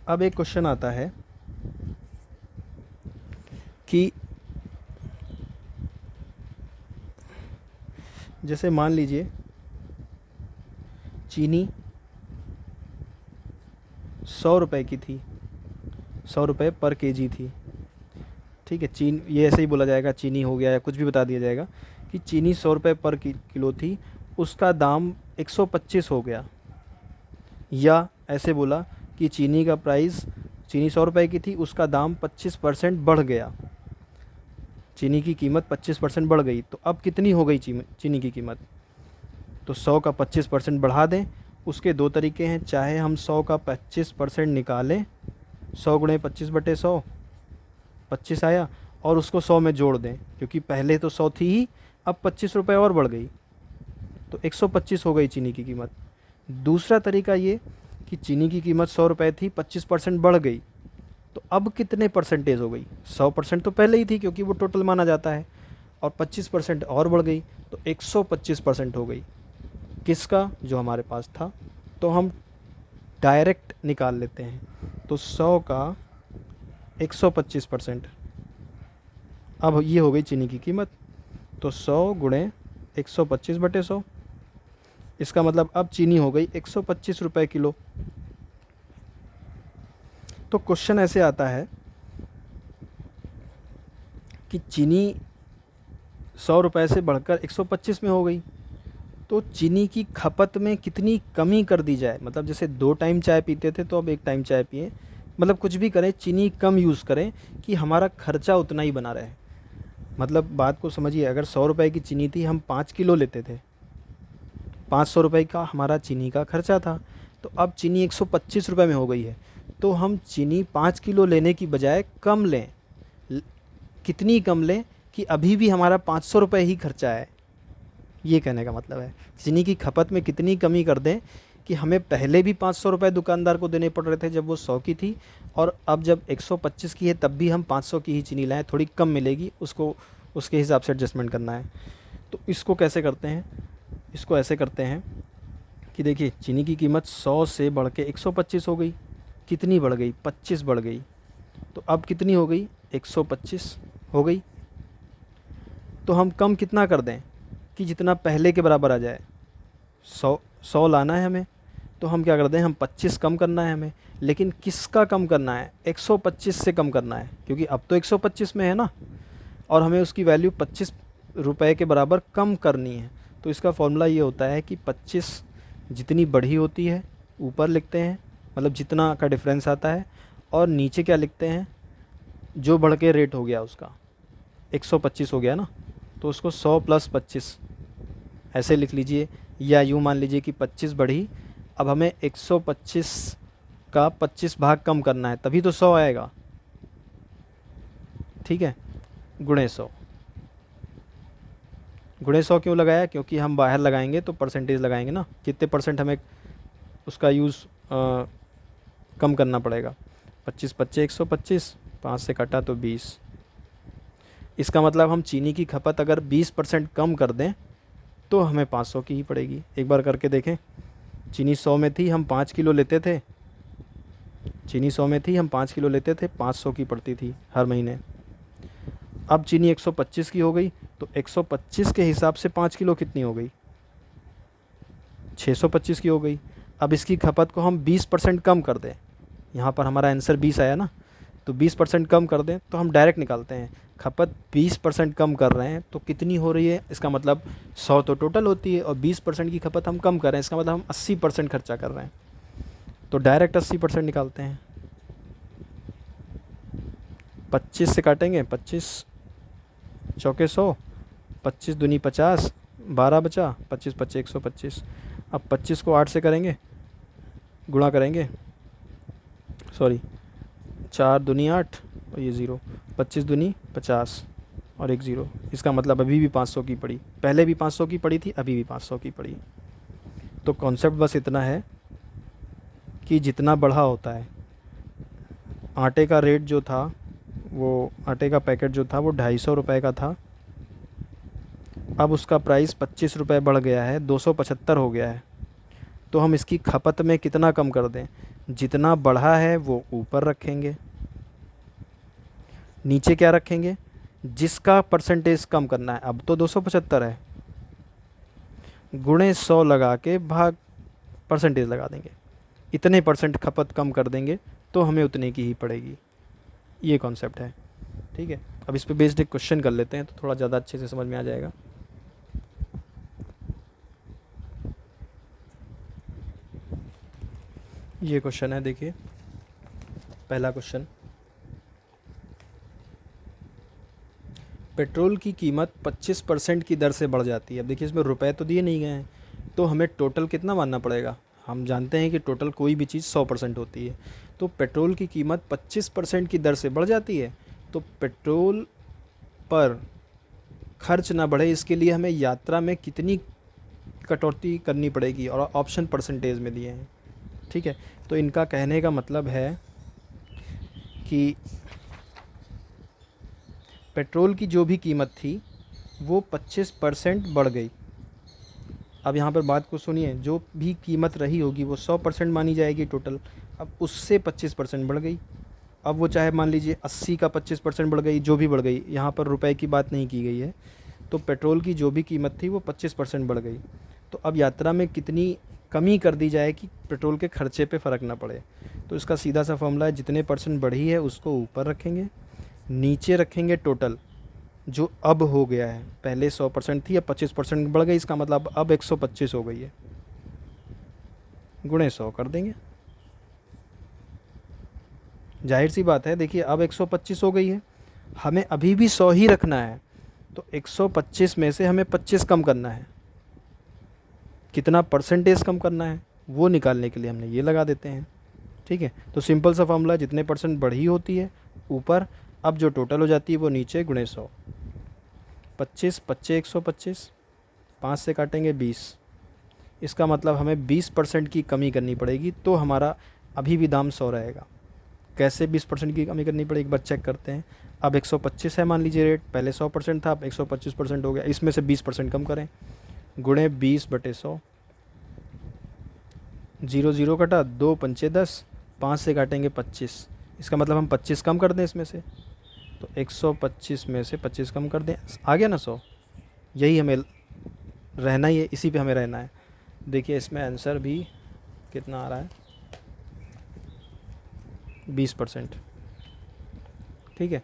अब एक क्वेश्चन आता है कि जैसे मान लीजिए चीनी 100 रुपये की थी, 100 रुपये पर केजी थी। ठीक है, ये ऐसे ही बोला जाएगा, चीनी हो गया या कुछ भी बता दिया जाएगा कि चीनी 100 रुपये पर किलो थी, उसका दाम 125 हो गया। या ऐसे बोला कि चीनी का प्राइस, चीनी 100 रुपये की थी, उसका दाम 25% बढ़ गया, चीनी की कीमत 25% बढ़ गई। तो अब कितनी हो गई चीनी की कीमत? तो 100 का 25% बढ़ा दें। उसके दो तरीके हैं, चाहे हम 100 का 25% निकालें, 100 गुणे 25/100, 25 आया, और उसको 100 में जोड़ दें, क्योंकि पहले तो 100 थी ही, अब 25 रुपये और बढ़ गई, तो 125 हो गई चीनी की कीमत। दूसरा तरीका ये कि चीनी की कीमत 100 रुपये थी, 25% बढ़ गई, तो अब कितने परसेंटेज हो गई? 100% तो पहले ही थी, क्योंकि वो टोटल माना जाता है, और 25% और बढ़ गई, तो 125% हो गई। किसका? जो हमारे पास था। तो हम डायरेक्ट निकाल लेते हैं। तो 100 का 125%, अब ये हो गई चीनी की कीमत। तो 100 गुणे 125/100, इसका मतलब अब चीनी हो गई 125 रुपये किलो। तो क्वेश्चन ऐसे आता है कि चीनी 100 रुपये से बढ़कर 125 में हो गई, तो चीनी की खपत में कितनी कमी कर दी जाए? मतलब जैसे 2 टाइम चाय पीते थे, तो अब 1 टाइम चाय पिए, मतलब कुछ भी करें, चीनी कम यूज़ करें कि हमारा खर्चा उतना ही बना रहे। मतलब बात को समझिए, अगर 100 रुपये की चीनी थी, हम 5 किलो लेते थे, 500 रुपये का हमारा चीनी का खर्चा था, तो अब चीनी 125 रुपये में हो गई है, तो हम चीनी 5 किलो लेने की बजाय कम लें। कितनी कम लें कि अभी भी हमारा 500 रुपये ही खर्चा है। ये कहने का मतलब है, चीनी की खपत में कितनी कमी कर दें कि हमें पहले भी 500 रुपये दुकानदार को देने पड़ रहे थे जब वो 100 की थी, और अब जब 125 की है तब भी हम 500 की ही चीनी लाएँ, थोड़ी कम मिलेगी, उसको उसके हिसाब से एडजस्टमेंट करना है। तो इसको कैसे करते हैं? इसको ऐसे करते हैं कि देखिए, चीनी की कीमत 100 से बढ़ के 125 हो गई। कितनी बढ़ गई? 25 बढ़ गई। तो अब कितनी हो गई? 125 हो गई। तो हम कम कितना कर दें कि जितना पहले के बराबर आ जाए? 100 लाना है हमें, तो हम क्या कर दें? हम 25 कम करना है हमें। लेकिन किसका कम करना है? 125 से कम करना है, क्योंकि अब तो 125 में है ना, और हमें उसकी वैल्यू 25 रुपये के बराबर कम करनी है। तो इसका फॉर्मूला ये होता है कि 25 जितनी बढ़ी होती है ऊपर लिखते हैं, मतलब जितना का डिफरेंस आता है, और नीचे क्या लिखते हैं? जो बढ़ के रेट हो गया उसका, 125 हो गया ना, तो उसको 100 + 25 ऐसे लिख लीजिए। या यूँ मान लीजिए कि 25 बढ़ी, अब हमें 125 का 25 भाग कम करना है, तभी तो 100 आएगा। ठीक है, गुणे 100। गुणे 100 क्यों लगाया? क्योंकि हम बाहर लगाएंगे तो परसेंटेज लगाएंगे ना, कितने परसेंट हमें उसका यूज़ कम करना पड़ेगा। 25 × 125, 5 से कटा तो 20। इसका मतलब हम चीनी की खपत अगर 20% कम कर दें तो हमें 500 की ही पड़ेगी। एक बार करके देखें। चीनी 100 में थी, हम 5 किलो लेते थे, चीनी 100 में थी, हम 5 किलो लेते थे, 500 की पड़ती थी हर महीने। अब चीनी 125 की हो गई, तो 125 के हिसाब से 5 किलो कितनी हो गई? 625 की हो गई। अब इसकी खपत को हम 20% कम कर दें, यहाँ पर हमारा आंसर 20 आया ना, तो 20% कम कर दें, तो हम डायरेक्ट निकालते हैं। खपत 20% कम कर रहे हैं तो कितनी हो रही है? इसका मतलब 100 तो टोटल होती है, और 20% की खपत हम कम कर रहे हैं, इसका मतलब हम 80% खर्चा कर रहे हैं। तो डायरेक्ट 80% निकालते हैं। 25 से काटेंगे, 25 × 100, 25 दूनी 50, 12 बचा, 25 पच्चे 125। अब 25 को 8 से करेंगे, गुणा करेंगे, सॉरी 4 दूनी 8 और ये 0, 25 दूनी 50 और एक 0। इसका मतलब अभी भी 500 की पड़ी, पहले भी 500 की पड़ी थी, अभी भी 500 की पड़ी। तो कॉन्सेप्ट बस इतना है कि जितना बढ़ा होता है, आटे का रेट जो था, वो आटे का पैकेट जो था वो 250 रुपये का था, अब उसका प्राइस 25 रुपये बढ़ गया है, 275 हो गया है। तो हम इसकी खपत में कितना कम कर दें? जितना बढ़ा है वो ऊपर रखेंगे, नीचे क्या रखेंगे? जिसका परसेंटेज कम करना है। अब तो 275 है, गुणे 100 लगा के भाग परसेंटेज लगा देंगे, इतने परसेंट खपत कम कर देंगे तो हमें उतने की ही पड़ेगी। ये कॉन्सेप्ट है, ठीक है। अब इस पे बेस्ड एक क्वेश्चन कर लेते हैं तो थोड़ा ज़्यादा अच्छे से समझ में आ जाएगा। ये क्वेश्चन है, देखिए पहला क्वेश्चन, पेट्रोल की कीमत 25% की दर से बढ़ जाती है। अब देखिए इसमें रुपए तो दिए नहीं गए हैं, तो हमें टोटल कितना मानना पड़ेगा? हम जानते हैं कि टोटल कोई भी चीज़ 100% होती है, तो पेट्रोल की कीमत 25% की दर से बढ़ जाती है, तो पेट्रोल पर खर्च ना बढ़े इसके लिए हमें यात्रा में कितनी कटौती करनी पड़ेगी, और ऑप्शन परसेंटेज में दिए हैं, ठीक है। तो इनका कहने का मतलब है कि पेट्रोल की जो भी कीमत थी वो 25% बढ़ गई। अब यहाँ पर बात को सुनिए, जो भी कीमत रही होगी वो 100% मानी जाएगी टोटल, अब उससे 25% बढ़ गई। अब वो चाहे मान लीजिए 80 का 25% बढ़ गई, जो भी बढ़ गई, यहाँ पर रुपए की बात नहीं की गई है, तो पेट्रोल की जो भी कीमत थी वो 25% बढ़ गई। तो अब यात्रा में कितनी कमी कर दी जाए कि पेट्रोल के खर्चे पे फ़र्क ना पड़े? तो इसका सीधा सा फॉर्मूला है, जितने परसेंट बढ़ी है उसको ऊपर रखेंगे, नीचे रखेंगे टोटल जो अब हो गया है। पहले 100% थी, अब 25% बढ़ गई, इसका मतलब अब 125 हो गई है, गुणे 100 कर देंगे। जाहिर सी बात है, देखिए अब 125 हो गई है, हमें अभी भी 100 ही रखना है, तो 125 में से हमें 25 कम करना है। कितना परसेंटेज कम करना है वो निकालने के लिए हमने ये लगा देते हैं, ठीक है। तो सिंपल सा फॉर्मूला, जितने परसेंट बढ़ी होती है ऊपर, अब जो टोटल हो जाती है वो नीचे, गुणे 100। 25 पच्चे 125, 5 से काटेंगे 20, इसका मतलब हमें 20% की कमी करनी पड़ेगी, तो हमारा अभी भी दाम 100 रहेगा। कैसे 20% की कमी करनी पड़ेगी, एक बार चेक करते हैं। अब 125 है मान लीजिए रेट, पहले 100% था, अब 125% हो गया, इसमें से 20% कम करें, गुणे 20/100, 0 0 कटा, 2 पंचे 10, 5 से काटेंगे 25, इसका मतलब हम 25 कम कर दें इसमें से, तो 125 में से 25 कम कर दें, आ गया ना 100। यही हमें रहना ही है, इसी पे हमें रहना है। देखिए इसमें आंसर भी कितना आ रहा है, 20%, ठीक है।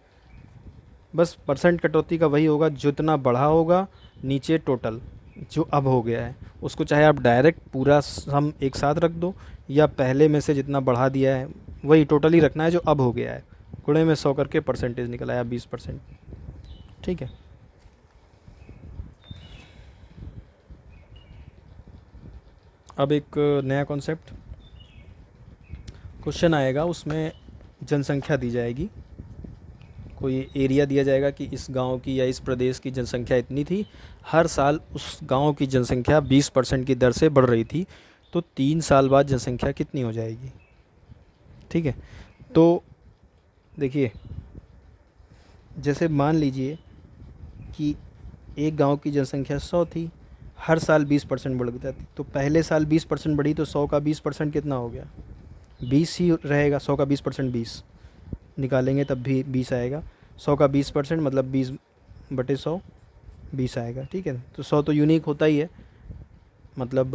बस परसेंट कटौती का वही होगा, जितना बढ़ा होगा नीचे टोटल जो अब हो गया है उसको, चाहे आप डायरेक्ट पूरा सम एक साथ रख दो, या पहले में से जितना बढ़ा दिया है वही टोटल ही रखना है जो अब हो गया है, गुणे में 100 करके परसेंटेज निकल आया 20%, ठीक है। अब एक नया कॉन्सेप्ट क्वेश्चन आएगा, उसमें जनसंख्या दी जाएगी, कोई एरिया दिया जाएगा कि इस गांव की या इस प्रदेश की जनसंख्या इतनी थी, हर साल उस गांव की जनसंख्या 20% की दर से बढ़ रही थी, तो 3 साल बाद जनसंख्या कितनी हो जाएगी, ठीक है। तो देखिए जैसे मान लीजिए कि एक गांव की जनसंख्या 100 थी, हर साल 20% बढ़ जाती, तो पहले साल 20% बढ़ी, तो 100 का 20% कितना हो गया, 20 ही रहेगा। 100 का 20% 20 निकालेंगे तब भी 20 आएगा, 100 का 20% मतलब 20/100, 20 आएगा, ठीक है। तो 100 तो यूनिक होता ही है, मतलब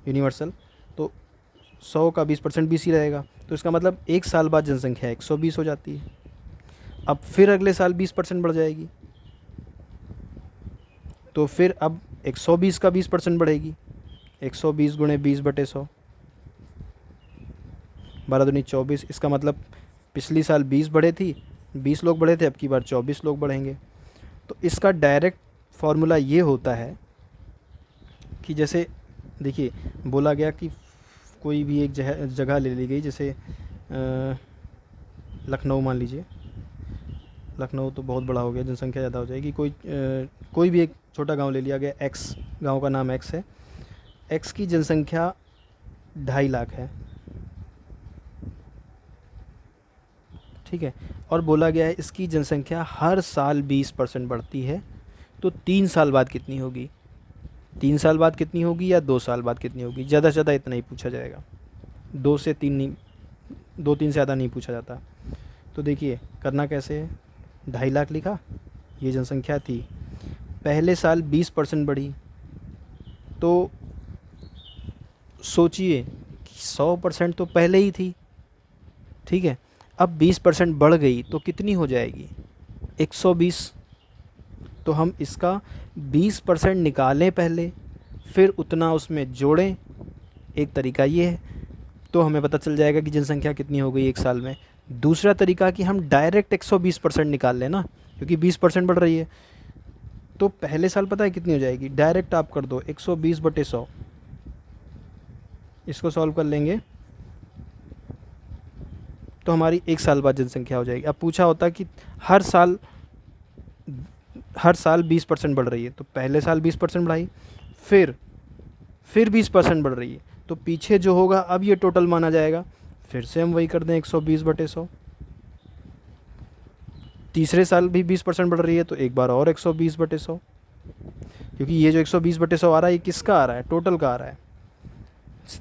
यूनिवर्सल, तो 100 का 20% 20 ही रहेगा, तो इसका मतलब एक साल बाद जनसंख्या 120 हो जाती है। अब फिर अगले साल 20% बढ़ जाएगी, तो फिर अब 120 का 20% बढ़ेगी, 120 गुणे 20/100, 12 दूनी 24, इसका मतलब पिछली साल 20 बढ़े थी, 20 लोग बढ़े थे, अब की बार 24 लोग बढ़ेंगे। तो इसका डायरेक्ट फार्मूला ये होता है कि जैसे देखिए बोला गया कि कोई भी एक जगह ले ली गई, जैसे लखनऊ मान लीजिए, लखनऊ तो बहुत बड़ा हो गया, जनसंख्या ज़्यादा हो जाएगी, कोई भी एक छोटा गांव ले लिया गया, एक्स गांव का नाम एक्स है, एक्स की जनसंख्या 2.5 लाख है, ठीक है, और बोला गया है इसकी जनसंख्या हर साल 20% बढ़ती है, तो 3 साल बाद कितनी होगी, 3 साल बाद कितनी होगी या 2 साल बाद कितनी होगी, ज़्यादा से ज़्यादा इतना ही पूछा जाएगा, 2 से 3 नहीं, 2-3 से ज़्यादा नहीं पूछा जाता। तो देखिए करना कैसे है, 2.5 लाख लिखा, ये जनसंख्या थी, पहले साल 20% बढ़ी, तो सोचिए 100% तो पहले ही थी, ठीक है, अब 20% बढ़ गई तो कितनी हो जाएगी, 120। तो हम इसका 20% निकालें पहले, फिर उतना उसमें जोड़ें, एक तरीका ये है, तो हमें पता चल जाएगा कि जनसंख्या कितनी हो गई एक साल में। दूसरा तरीका कि हम डायरेक्ट 120% निकाल लें ना, क्योंकि 20% बढ़ रही है, तो पहले साल पता है कितनी हो जाएगी, डायरेक्ट आप कर दो 120/100, इसको सॉल्व कर लेंगे तो हमारी एक साल बाद जनसंख्या हो जाएगी। अब पूछा होता कि हर साल 20% बढ़ रही है, तो पहले साल 20% बढ़ाई, फिर 20% बढ़ रही है, तो पीछे जो होगा अब ये टोटल माना जाएगा, फिर से हम वही कर दें 120/100। तीसरे साल भी 20% बढ़ रही है, तो एक बार और 120/100, क्योंकि ये जो 120/100 आ रहा है ये किसका आ रहा है, टोटल का आ रहा है।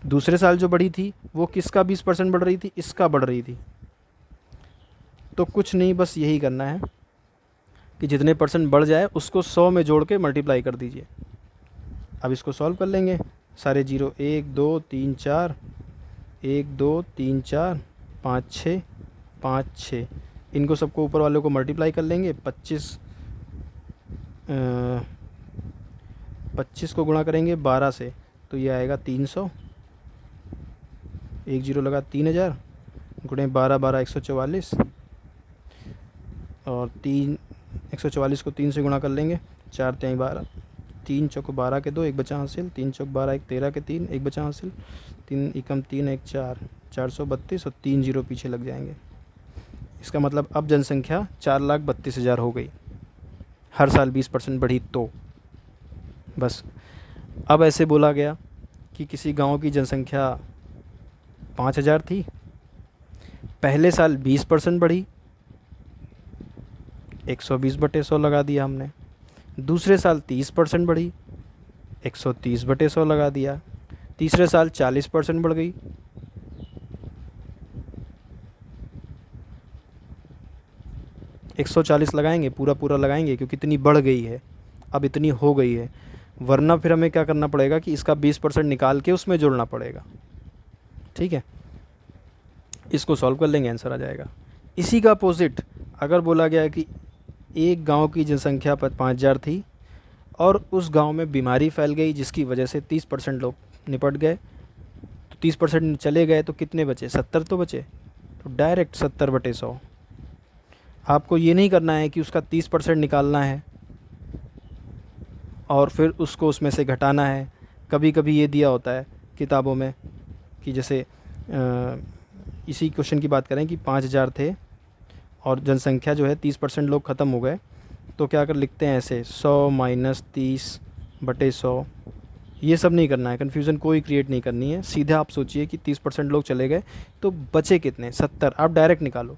दूसरे साल जो बढ़ी थी वो किसका 20% बढ़ रही थी, इसका बढ़ रही थी। तो कुछ नहीं, बस यही करना है कि जितने परसेंट बढ़ जाए उसको 100 में जोड़ के मल्टीप्लाई कर दीजिए। अब इसको सॉल्व कर लेंगे, सारे जीरो, 1 2 3 4, 1 2 3 4 5 6 5 6, इनको सबको ऊपर वालों को मल्टीप्लाई कर लेंगे, 25 को गुणा करेंगे 12 से, तो ये आएगा 300, एक जीरो लगा 3000, गुणे 12 12 144, और 144 को 3 से गुणा कर लेंगे, 4 3 12, 3 चौक 12 के 2, एक बचा हासिल, 3 चौक 12 एक 13 के 3, एक बचा हासिल, 3 एकम 3 एक 4, 432, और 3 जीरो पीछे लग जाएंगे। इसका मतलब अब जनसंख्या 4,32,000 हो गई, हर साल 20% बढ़ी तो। बस अब ऐसे बोला गया कि किसी गांव की जनसंख्या 5,000 थी, पहले साल 20% बढ़ी, 120/100 लगा दिया हमने, दूसरे साल 30% बढ़ी, 130/100 लगा दिया, तीसरे साल 40% बढ़ गई, 140 लगाएंगे, पूरा लगाएंगे क्योंकि इतनी बढ़ गई है, अब इतनी हो गई है, वरना फिर हमें क्या करना पड़ेगा कि इसका 20% निकाल के उसमें जोड़ना पड़ेगा, ठीक है। इसको सॉल्व कर लेंगे, आंसर आ जाएगा। इसी का अपोजिट अगर बोला गया कि एक गांव की जनसंख्या 5,000 थी और उस गांव में बीमारी फैल गई जिसकी वजह से 30% लोग निपट गए, तो 30% चले गए तो कितने बचे, 70 तो बचे, तो डायरेक्ट 70/100। आपको ये नहीं करना है कि उसका 30% निकालना है और फिर उसको उसमें से घटाना है। कभी कभी ये दिया होता है किताबों में कि जैसे इसी क्वेश्चन की बात करें कि 5,000 थे और जनसंख्या जो है 30% लोग ख़त्म हो गए, तो क्या कर लिखते हैं ऐसे 100 - 30/100। ये सब नहीं करना है, कन्फ्यूज़न कोई क्रिएट नहीं करनी है, सीधा आप सोचिए कि 30% लोग चले गए तो बचे कितने, 70, आप डायरेक्ट निकालो।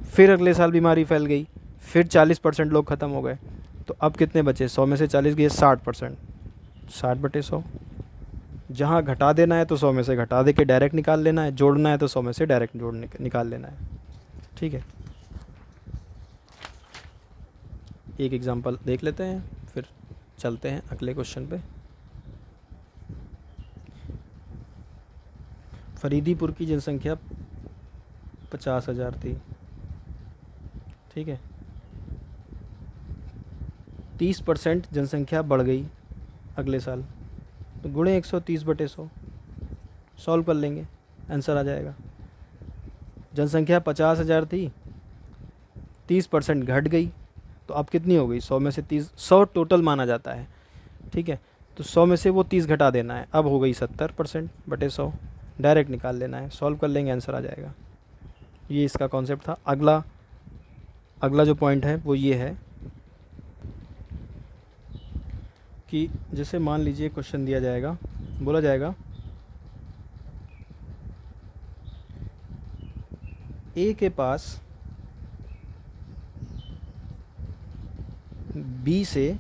फिर अगले साल बीमारी फैल गई, फिर 40% लोग ख़त्म हो गए, तो अब कितने बचे, 100 में से 40 गए, 60%, 60/100। जहाँ घटा देना है तो 100 में से घटा दे के डायरेक्ट निकाल लेना है, जोड़ना है तो 100 में से डायरेक्ट निकाल लेना है, ठीक है। एक एग्जांपल देख लेते हैं फिर चलते हैं अगले क्वेश्चन पे। फरीदीपुर की जनसंख्या 50,000 थी, ठीक है, 30% जनसंख्या बढ़ गई अगले साल, तो गुणे 130/100, सॉल्व कर लेंगे, आंसर आ जाएगा। जनसंख्या 50,000 थी, 30% घट गई, तो अब कितनी हो गई, 100 में से 30, 100 टोटल माना जाता है, ठीक है, तो 100 में से वो 30 घटा देना है, अब हो गई 70% बटे 100, डायरेक्ट निकाल लेना है, सॉल्व कर लेंगे आंसर आ जाएगा। ये इसका कॉन्सेप्ट था। अगला जो पॉइंट है वो ये है कि जैसे मान लीजिए क्वेश्चन दिया जाएगा, बोला जाएगा ए के पास बी से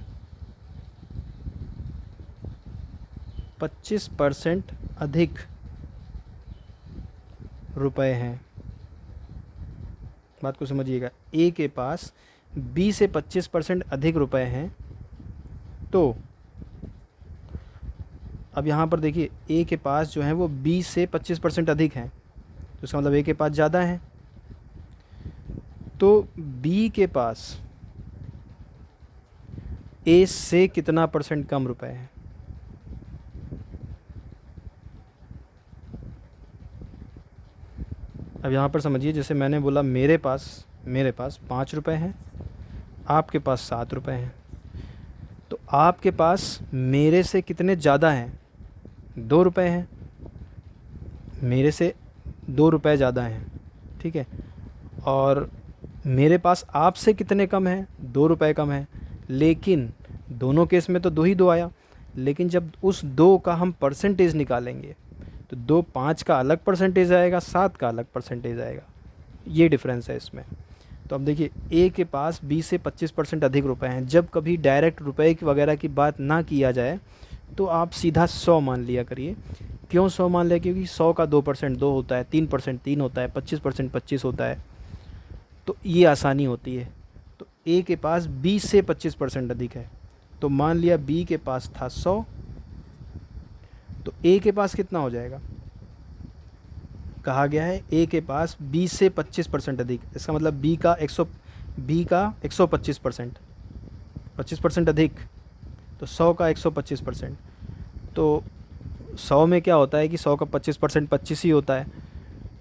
25% अधिक रुपए हैं। बात को समझिएगा, ए के पास बी से 25% अधिक रुपए हैं। तो अब यहाँ पर देखिए, ए के पास जो है वो बी से 25% अधिक हैं, तो इसका मतलब ए के पास ज़्यादा है। तो बी के पास ए से कितना परसेंट कम रुपए है? अब यहाँ पर समझिए, जैसे मैंने बोला मेरे पास 5 रुपए हैं, आपके पास 7 रुपए हैं। तो आपके पास मेरे से कितने ज़्यादा हैं? 2 रुपए हैं, मेरे से 2 रुपए ज़्यादा हैं, ठीक है। और मेरे पास आपसे कितने कम हैं? 2 रुपए कम है। लेकिन दोनों केस में तो 2 ही 2 आया, लेकिन जब उस 2 का हम परसेंटेज निकालेंगे तो 2 5 का अलग परसेंटेज आएगा, 7 का अलग परसेंटेज आएगा। ये डिफरेंस है इसमें। तो अब देखिए, ए के पास बी से 25% अधिक रुपए हैं। जब कभी डायरेक्ट रुपए की वगैरह की बात ना किया जाए तो आप सीधा 100 मान लिया करिए। क्यों 100 मान लिया? क्योंकि 100 का 2% 2 होता है, 3% 3 होता है, 25% 25 होता है, तो ये आसानी होती है। तो ए के पास बी से 25% अधिक है, तो मान लिया बी के पास था 100, तो ए के पास कितना हो जाएगा? कहा गया है ए के पास बी से 25% अधिक, इसका मतलब बी का 125%, 25% अधिक, तो 100 का 125%। तो 100 में क्या होता है कि 100 का 25% 25 ही होता है।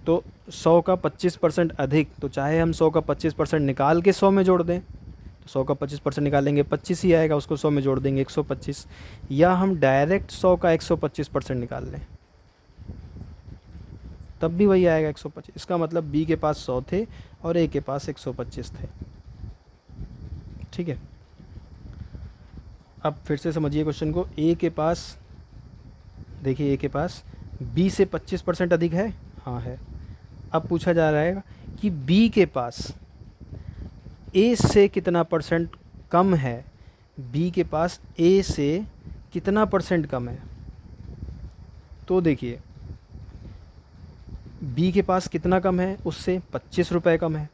तो 100 का 25% अधिक, तो चाहे हम 100 का 25% निकाल के 100 में जोड़ दें, तो 100 का 25% निकालेंगे 25 ही आएगा, उसको 100 में जोड़ देंगे 125, या हम डायरेक्ट 100 का 125% निकाल लें तब भी वही आएगा 125। इसका मतलब बी के पास 100 थे और ए के पास 125 थे, ठीक है। अब फिर से समझिए क्वेश्चन को। ए के पास, देखिए ए के पास बी से 25% अधिक है, हाँ है। अब पूछा जा रहा है कि बी के पास ए से कितना परसेंट कम है? बी के पास ए से कितना परसेंट कम है? तो देखिए, बी के पास कितना कम है? उससे 25 रुपये कम है।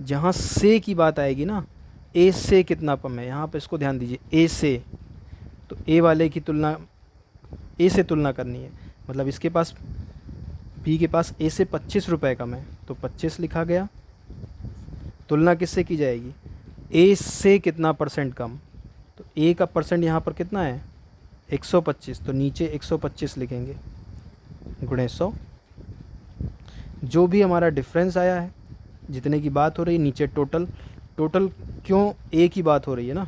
जहाँ से की बात आएगी ना, ए से कितना कम है, यहाँ पे इसको ध्यान दीजिए, ए से, तो ए वाले की तुलना ए से तुलना करनी है। मतलब इसके पास, बी के पास ए से 25 रुपये कम है, तो 25 लिखा गया। तुलना किससे की जाएगी? ए से कितना परसेंट कम, तो ए का परसेंट यहाँ पर कितना है? 125, तो नीचे 125 लिखेंगे गुणे 100। जो भी हमारा डिफरेंस आया है, जितने की बात हो रही है, नीचे टोटल। क्यों? ए की बात हो रही है ना,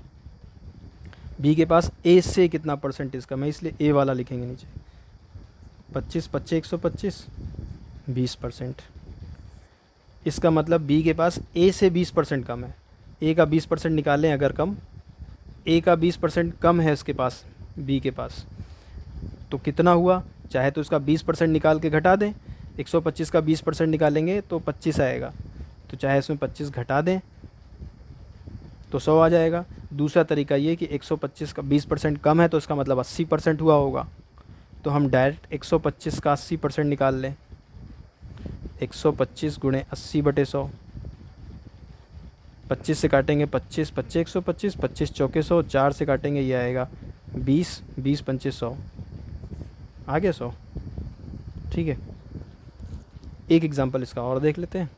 बी के पास ए से कितना परसेंटेज कम है, इसलिए ए वाला लिखेंगे नीचे। 25 25 125 20%। इसका मतलब बी के पास ए से 20% कम है। ए का 20% निकालें अगर कम, ए का 20% कम है इसके पास, बी के पास, तो कितना हुआ? चाहे तो इसका 20% निकाल के घटा दें, 125 का 20% निकालेंगे तो 25 आएगा, तो चाहे इसमें 25 घटा दें तो 100 आ जाएगा। दूसरा तरीका ये कि 125 का 20% कम है, तो इसका मतलब 80% हुआ होगा, तो हम डायरेक्ट 125 का 80% निकाल लें। 125 गुणे 80 बटे 100, 25 से काटेंगे 25, 25 125, 25 चौके 100, 4 से काटेंगे ये आएगा 20, 20 25 100, आ गया 100, ठीक है। एक एग्जांपल इसका और देख लेते हैं।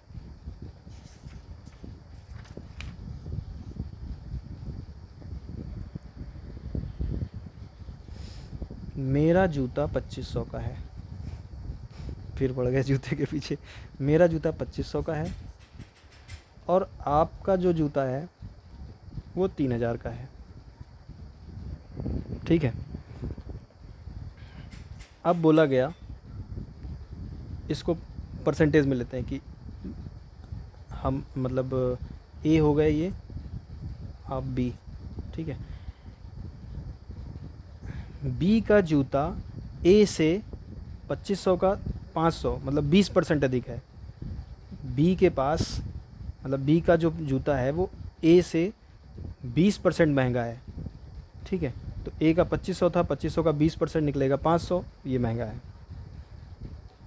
मेरा जूता 2500 का है, फिर पड़ गए जूते के पीछे। मेरा जूता 2500 का है और आपका जो जूता है वो 3000 का है, ठीक है। अब बोला गया, इसको परसेंटेज में लेते हैं कि हम मतलब ए हो गए ये, अब बी, ठीक है। बी का जूता ए से 2500 का 500 मतलब 20% अधिक है। बी के पास मतलब बी का जो जूता है वो ए से 20% महंगा है, ठीक है। तो ए का 2500 था, 2500 का 20% निकलेगा 500, ये महंगा है।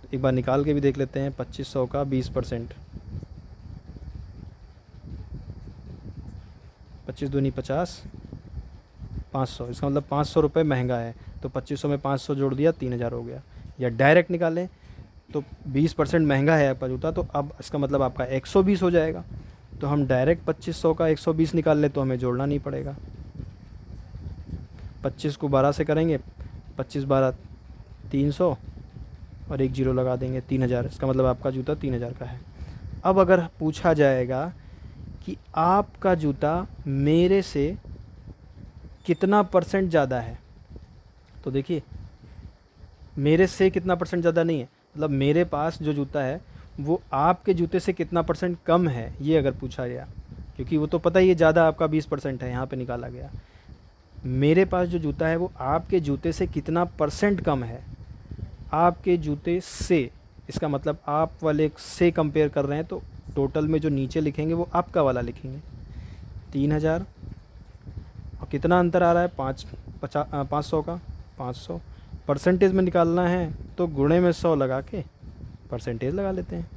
तो एक बार निकाल के भी देख लेते हैं, 2500 का 20%, 25 दूनी 50, 500, इसका मतलब 500 रुपये महंगा है। तो 2500 में 500 जोड़ दिया, 3000 हो गया। या डायरेक्ट निकालें तो 20% महंगा है आपका जूता, तो अब इसका मतलब आपका 120 हो जाएगा। तो हम डायरेक्ट 2500 का 120 निकाल लें तो हमें जोड़ना नहीं पड़ेगा। 25 को 12 से करेंगे, 25 12 300 और एक जीरो लगा देंगे, 3000। इसका मतलब आपका जूता 3000 का है। अब अगर पूछा जाएगा कि आपका जूता मेरे से कितना परसेंट ज़्यादा है, तो देखिए मेरे से कितना परसेंट ज़्यादा नहीं है, मतलब मेरे पास जो जूता है वो आपके जूते से कितना परसेंट कम है, ये अगर पूछा गया, क्योंकि वो तो पता ही है ज़्यादा आपका 20% है, यहाँ पे निकाला गया। मेरे पास जो जूता है वो आपके जूते से कितना परसेंट कम है, आपके जूते से, इसका मतलब आप वाले से कंपेयर कर रहे हैं, तो टोटल में जो नीचे लिखेंगे वो आपका वाला लिखेंगे। 3000 और कितना अंतर आ रहा है, 500 का 500 परसेंटेज में निकालना है तो गुणे में 100 लगा के परसेंटेज लगा लेते हैं।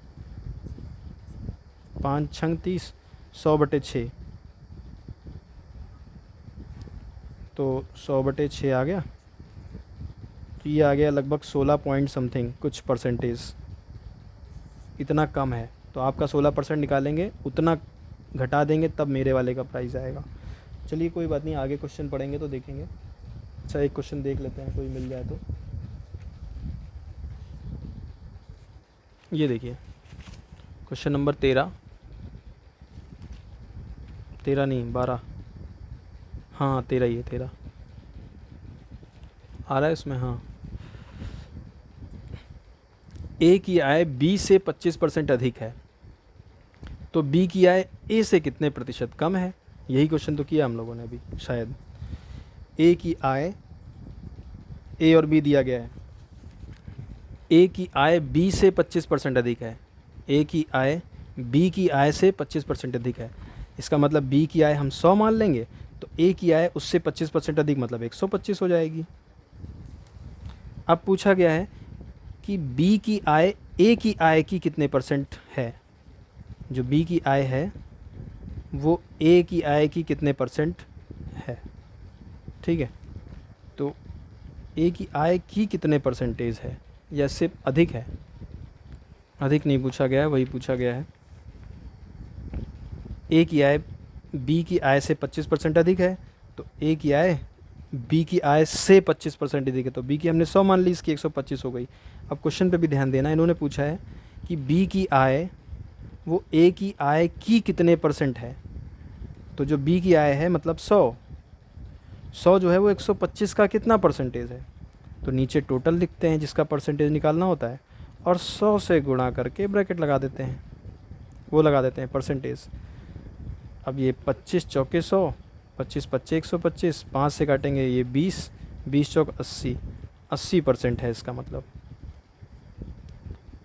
5 छंग 30, 100/6, तो 100/6 आ गया। तो ये आ गया लगभग 16 पॉइंट समथिंग कुछ परसेंटेज, इतना कम है। तो आपका 16% निकालेंगे, उतना घटा देंगे, तब मेरे वाले का प्राइस आएगा। चलिए कोई बात नहीं, आगे क्वेश्चन पढ़ेंगे तो देखेंगे। अच्छा एक क्वेश्चन देख लेते हैं, कोई मिल जाए तो। ये देखिए क्वेश्चन नंबर 13 नहीं 12, हाँ 13 ही है, 13 आ रहा है इसमें। हाँ, ए की आय बी से 25% अधिक है, तो बी की आय ए से कितने प्रतिशत कम है। यही क्वेश्चन तो किया हम लोगों ने अभी शायद। ए की आय, ए और बी दिया गया है, ए की आय बी से 25% अधिक है, ए की आय बी की आय से 25% अधिक है। इसका मतलब बी की आय हम 100 मान लेंगे, तो ए की आय उससे 25% अधिक मतलब 125 हो जाएगी। अब पूछा गया है कि बी की आय ए की आय की कितने परसेंट है। जो बी की आय है वो ए की आय की कितने परसेंट है, ठीक है। तो ए की आय की कितने परसेंटेज है, या सिर्फ अधिक है। अधिक नहीं पूछा गया है, वही पूछा गया है। ए की आय बी की आय से 25% अधिक है, तो ए की आय बी की आय से 25% अधिक है, तो बी की हमने 100 मान ली, इसकी 125 हो गई। अब क्वेश्चन पे भी ध्यान देना, इन्होंने पूछा है कि बी की आय वो ए की आय की कितने परसेंट है। तो जो बी की आय है मतलब 100 जो है वो 125 का कितना परसेंटेज है। तो नीचे टोटल लिखते हैं जिसका परसेंटेज निकालना होता है, और 100 से गुणा करके ब्रैकेट लगा देते हैं, वो लगा देते हैं परसेंटेज। अब ये 25 चौके 100, 25 25 125, 5 से काटेंगे ये 20, 20 चौक 80, 80% है। इसका मतलब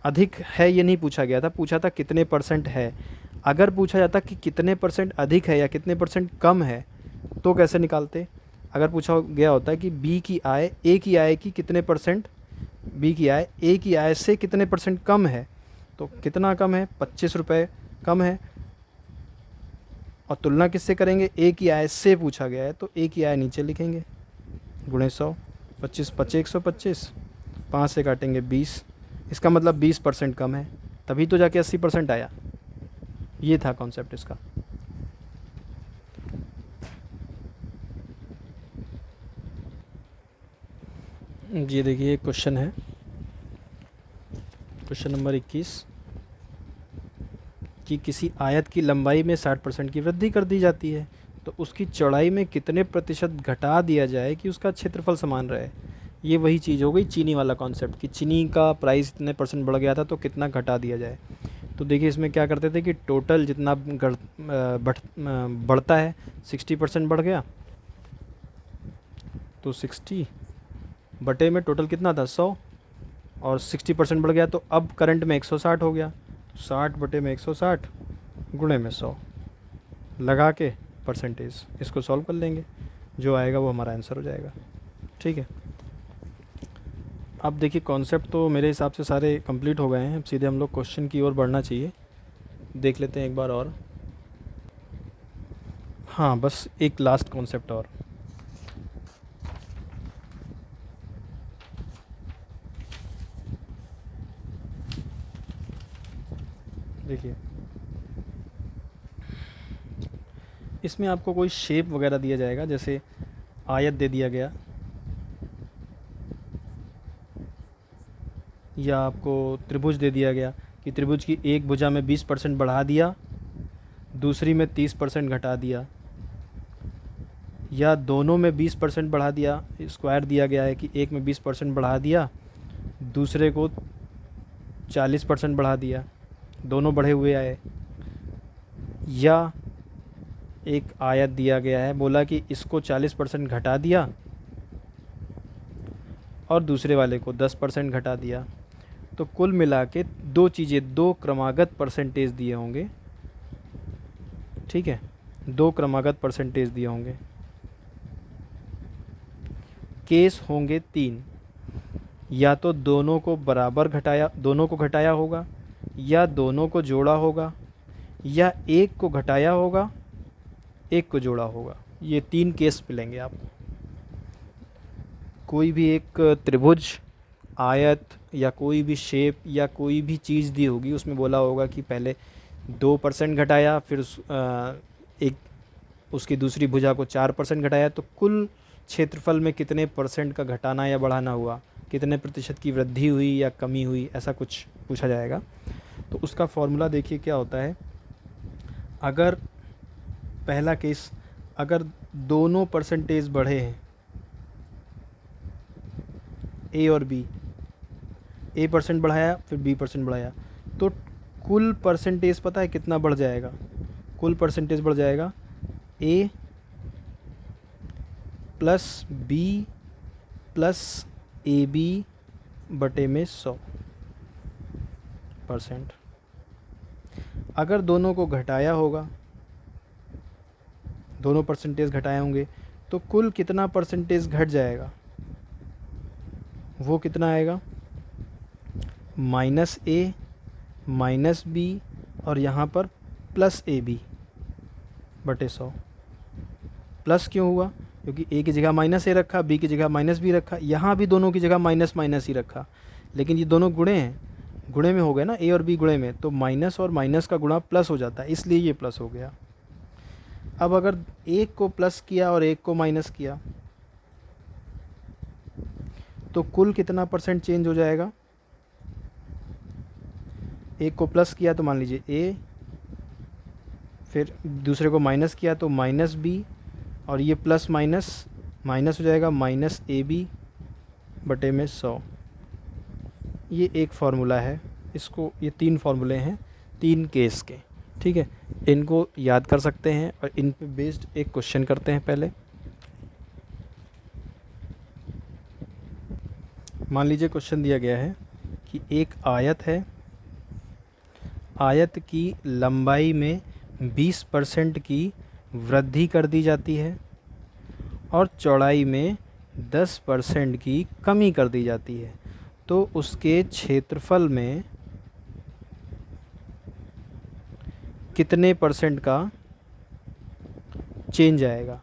अधिक है ये नहीं पूछा गया था, पूछा था कितने परसेंट है। अगर पूछा जाता कि कितने परसेंट अधिक है या कितने परसेंट कम है तो कैसे निकालते। अगर पूछा गया होता है कि बी की आय ए की आय की कितने परसेंट, बी की आय ए की आय से कितने परसेंट कम है, तो कितना कम है, 25 रुपये कम है। और तुलना किससे करेंगे, ए की आय से पूछा गया है, तो ए की आय नीचे लिखेंगे, गुणे 100, 25 25 125, 5 से काटेंगे 20, इसका मतलब 20% कम है, तभी तो जाके 80% आया। ये था कॉन्सेप्ट इसका। ये देखिए क्वेश्चन है, क्वेश्चन नंबर 21 कि किसी आयत की लंबाई में 60% की वृद्धि कर दी जाती है, तो उसकी चौड़ाई में कितने प्रतिशत घटा दिया जाए कि उसका क्षेत्रफल समान रहे। ये वही चीज़ हो गई चीनी वाला कॉन्सेप्ट कि चीनी का प्राइस इतने % बढ़ गया था तो कितना घटा दिया जाए। तो देखिए इसमें क्या करते थे कि टोटल जितना बढ़ता है 60% बढ़ गया, तो 60 बटे में टोटल कितना था 100, और 60% बढ़ गया तो अब करंट में 160 हो गया, 60 बटे में 160 गुणे में 100 लगा के परसेंटेज इसको सॉल्व कर लेंगे, जो आएगा वो हमारा आंसर हो जाएगा। ठीक है, अब देखिए कॉन्सेप्ट तो मेरे हिसाब से सारे कंप्लीट हो गए हैं, अब सीधे हम लोग क्वेश्चन की ओर बढ़ना चाहिए। देख लेते हैं एक बार और। हाँ, बस एक लास्ट कॉन्सेप्ट और। देखिए इसमें आपको कोई शेप वगैरह दिया जाएगा, जैसे आयत दे दिया गया, या आपको त्रिभुज दे दिया गया कि त्रिभुज की एक भुजा में 20% बढ़ा दिया, दूसरी में 30% घटा दिया, या दोनों में 20% बढ़ा दिया। स्क्वायर दिया गया है कि एक में 20% बढ़ा दिया, दूसरे को 40% बढ़ा दिया, दोनों बढ़े हुए आए। या एक आयत दिया गया है, बोला कि इसको 40% घटा दिया और दूसरे वाले को 10% घटा दिया, तो कुल मिला के दो चीज़ें, दो क्रमागत परसेंटेज दिए होंगे। ठीक है, दो क्रमागत परसेंटेज दिए होंगे, केस होंगे 3, या तो दोनों को बराबर घटाया, दोनों को घटाया होगा, या दोनों को जोड़ा होगा, या एक को घटाया होगा, एक को जोड़ा होगा। ये 3 केस मिलेंगे आपको। कोई भी एक त्रिभुज, आयत या कोई भी शेप या कोई भी चीज़ दी होगी, उसमें बोला होगा कि पहले 2% घटाया, फिर एक उसकी दूसरी भुजा को 4% घटाया, तो कुल क्षेत्रफल में कितने % का घटाना या बढ़ाना हुआ, कितने प्रतिशत की वृद्धि हुई या कमी हुई, ऐसा कुछ पूछा जाएगा। तो उसका फॉर्मूला देखिए क्या होता है। अगर पहला केस, अगर दोनों परसेंटेज बढ़े हैं, ए और बी, ए % बढ़ाया फिर बी % बढ़ाया, तो कुल परसेंटेज पता है कितना बढ़ जाएगा? कुल परसेंटेज बढ़ जाएगा A plus B plus A B बटे में 100%। अगर दोनों को घटाया होगा, दोनों परसेंटेज घटाए होंगे, तो कुल कितना परसेंटेज घट जाएगा? वो कितना आएगा? -a -b और यहाँ पर +ab बटे 100। प्लस क्यों हुआ? क्योंकि a की जगह -a रखा, b की जगह -b रखा, यहाँ भी दोनों की जगह माइनस ही रखा, लेकिन ये दोनों गुणे हैं, गुणे में हो गए ना, a और b गुणे में, तो माइनस और माइनस का गुणा प्लस हो जाता है, इसलिए ये प्लस हो गया। अब अगर एक को प्लस किया और एक को माइनस किया, तो कुल कितना % चेंज हो जाएगा? एक को प्लस किया तो मान लीजिए a, फिर दूसरे को माइनस किया तो -b, और ये प्लस माइनस माइनस हो जाएगा -ab बटे में 100। ये एक फार्मूला है, इसको, ये 3 फार्मूले हैं 3 केस के। ठीक है, इनको याद कर सकते हैं और इन पे बेस्ड एक क्वेश्चन करते हैं। पहले मान लीजिए क्वेश्चन दिया गया है कि एक आयत है, आयत की लंबाई में 20% की वृद्धि कर दी जाती है और चौड़ाई में 10% की कमी कर दी जाती है, तो उसके क्षेत्रफल में कितने % का चेंज आएगा?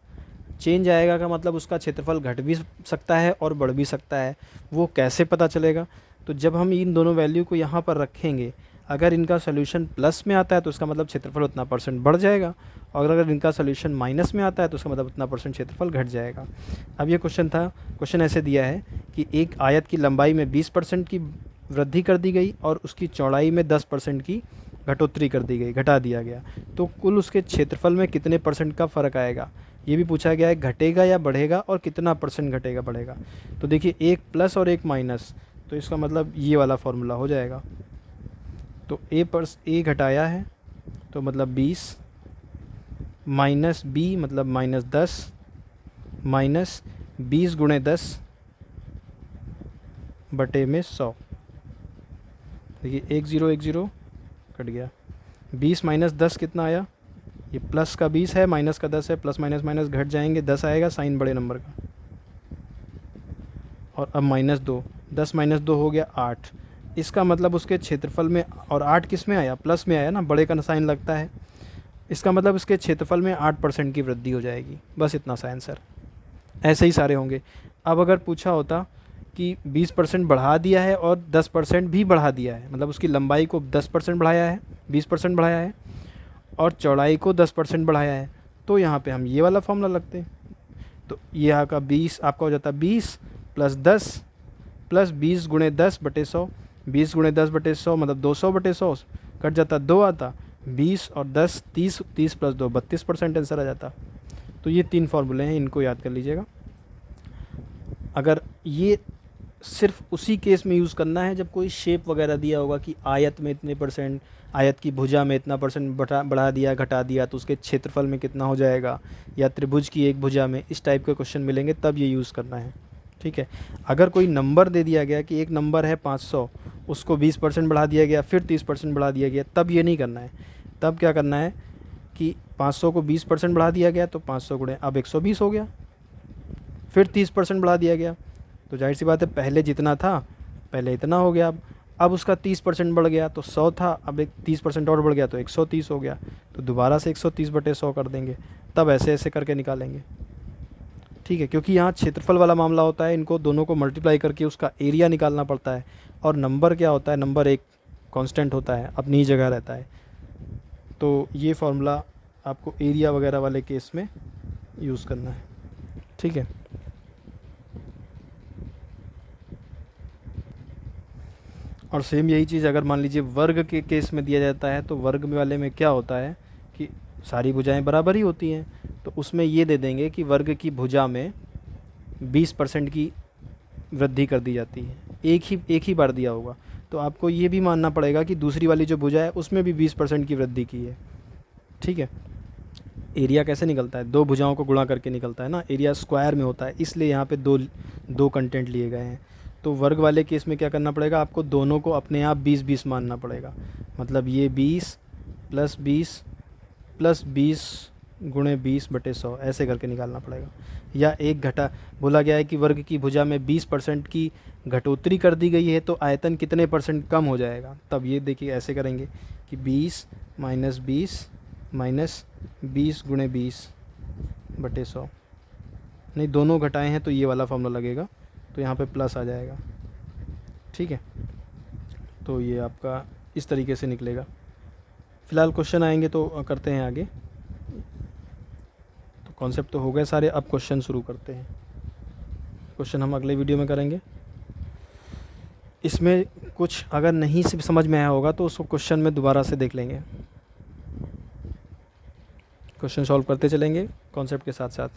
चेंज आएगा का मतलब उसका क्षेत्रफल घट भी सकता है और बढ़ भी सकता है। वो कैसे पता चलेगा? तो जब हम इन दोनों वैल्यू को यहाँ पर रखेंगे, अगर इनका सोल्यूशन प्लस में आता है तो उसका मतलब क्षेत्रफल उतना % बढ़ जाएगा, और अगर इनका सोल्यूशन माइनस में आता है तो उसका मतलब उतना % क्षेत्रफल घट जाएगा। अब ये क्वेश्चन था, क्वेश्चन ऐसे दिया है कि एक आयत की लंबाई में 20% की वृद्धि कर दी गई और उसकी चौड़ाई में 10% की घटोत्तरी कर दी गई, घटा दिया गया, तो कुल उसके क्षेत्रफल में कितने % का फ़र्क आएगा? ये भी पूछा गया है घटेगा या बढ़ेगा और कितना % घटेगा बढ़ेगा। तो देखिए एक प्लस और एक माइनस, तो इसका मतलब ये वाला फॉर्मूला हो जाएगा। तो ए घटाया है तो मतलब 20 माइनस बी मतलब -10 माइनस 20 गुणे 10 बटे में 100। देखिए 1 0 कट गया। 20 माइनस 10 कितना आया, ये प्लस का 20 है माइनस का 10 है, प्लस माइनस माइनस घट जाएंगे, 10 आएगा साइन बड़े नंबर का। और अब -2, 10 माइनस 2 हो गया 8। इसका मतलब उसके क्षेत्रफल में, और 8 किस में आया, प्लस में आया ना, बड़े का साइन लगता है। इसका मतलब इसके क्षेत्रफल में 8% की वृद्धि हो जाएगी। बस इतना सा आंसर। ऐसे ही सारे होंगे। अब अगर पूछा होता कि 20% बढ़ा दिया है और 10% भी बढ़ा दिया है, मतलब उसकी लंबाई को 10% बढ़ाया है, 20% बढ़ाया है और चौड़ाई को 10% बढ़ाया है, तो यहाँ पे हम ये वाला फॉर्मूला लगते हैं। तो ये आपका 20 आपका हो जाता है 20 प्लस 10 प्लस 20 गुणे 10 बटे 100। 20 गुणे 10 बटे 100 मतलब 200 बटे 100 कट जाता, 2 आता, 20 और 10 30, 30 प्लस 2 32% आंसर आ जाता। तो ये 3 फार्मूले हैं, इनको याद कर लीजिएगा। अगर ये सिर्फ उसी केस में यूज़ करना है जब कोई शेप वगैरह दिया होगा कि आयत में इतने %, आयत की भुजा में इतना % बढ़ा दिया घटा दिया तो उसके क्षेत्रफल में कितना हो जाएगा, या त्रिभुज की एक भुजा में, इस टाइप के क्वेश्चन मिलेंगे तब ये यूज़ करना है। ठीक है। अगर कोई नंबर दे दिया गया कि एक नंबर है 500, उसको 20% बढ़ा दिया गया फिर 30% बढ़ा दिया गया, तब ये नहीं करना है। तब क्या करना है कि 500 को 20% बढ़ा दिया गया तो 500 गुणे अब 120 हो गया, फिर 30% बढ़ा दिया गया तो जाहिर सी बात है पहले जितना था पहले इतना हो गया, अब उसका 30% बढ़ गया तो 100 था, अब एक 30% और बढ़ गया तो 130 हो गया, तो दोबारा से 130 बटे 100 कर देंगे, तब ऐसे ऐसे करके निकालेंगे। ठीक है, क्योंकि यहाँ क्षेत्रफल वाला मामला होता है, इनको दोनों को मल्टीप्लाई करके उसका एरिया निकालना पड़ता है। और नंबर क्या होता है, नंबर एक कांस्टेंट होता है, अपनी ही जगह रहता है। तो ये फार्मूला आपको एरिया वगैरह वाले केस में यूज़ करना है। ठीक है। और सेम यही चीज़ अगर मान लीजिए वर्ग के केस में दिया जाता है, तो वर्ग वाले में क्या होता है कि सारी भुजाएं बराबर ही होती हैं, तो उसमें ये दे देंगे कि वर्ग की भुजा में 20% की वृद्धि कर दी जाती है। एक ही बार दिया होगा, तो आपको ये भी मानना पड़ेगा कि दूसरी वाली जो भुजा है उसमें भी 20% की वृद्धि की है। ठीक है। एरिया कैसे निकलता है, दो भुजाओं को गुणा करके निकलता है ना, एरिया स्क्वायर में होता है, इसलिए यहाँ पे दो कंटेंट लिए गए हैं। तो वर्ग वाले केस में क्या करना पड़ेगा, आपको दोनों को अपने आप 20-20 मानना पड़ेगा। मतलब ये 20 प्लस 20 गुणे 20 बटे 100 ऐसे करके निकालना पड़ेगा। या एक घटा बोला गया है कि वर्ग की भुजा में 20% की घटोत्तरी कर दी गई है, तो आयतन कितने % कम हो जाएगा, तब ये देखिए ऐसे करेंगे कि 20 माइनस 20 गुणे 20 बटे 100। नहीं, दोनों घटाए हैं तो ये वाला फॉर्मूला लगेगा, तो यहाँ पे प्लस आ जाएगा। ठीक है, तो ये आपका इस तरीके से निकलेगा। फ़िलहाल क्वेश्चन आएंगे तो करते हैं आगे। तो कॉन्सेप्ट तो हो गए सारे, अब क्वेश्चन शुरू करते हैं। क्वेश्चन हम अगले वीडियो में करेंगे। इसमें कुछ अगर नहीं से समझ में आया होगा तो उसको क्वेश्चन में दोबारा से देख लेंगे, क्वेश्चन सॉल्व करते चलेंगे कॉन्सेप्ट के साथ साथ।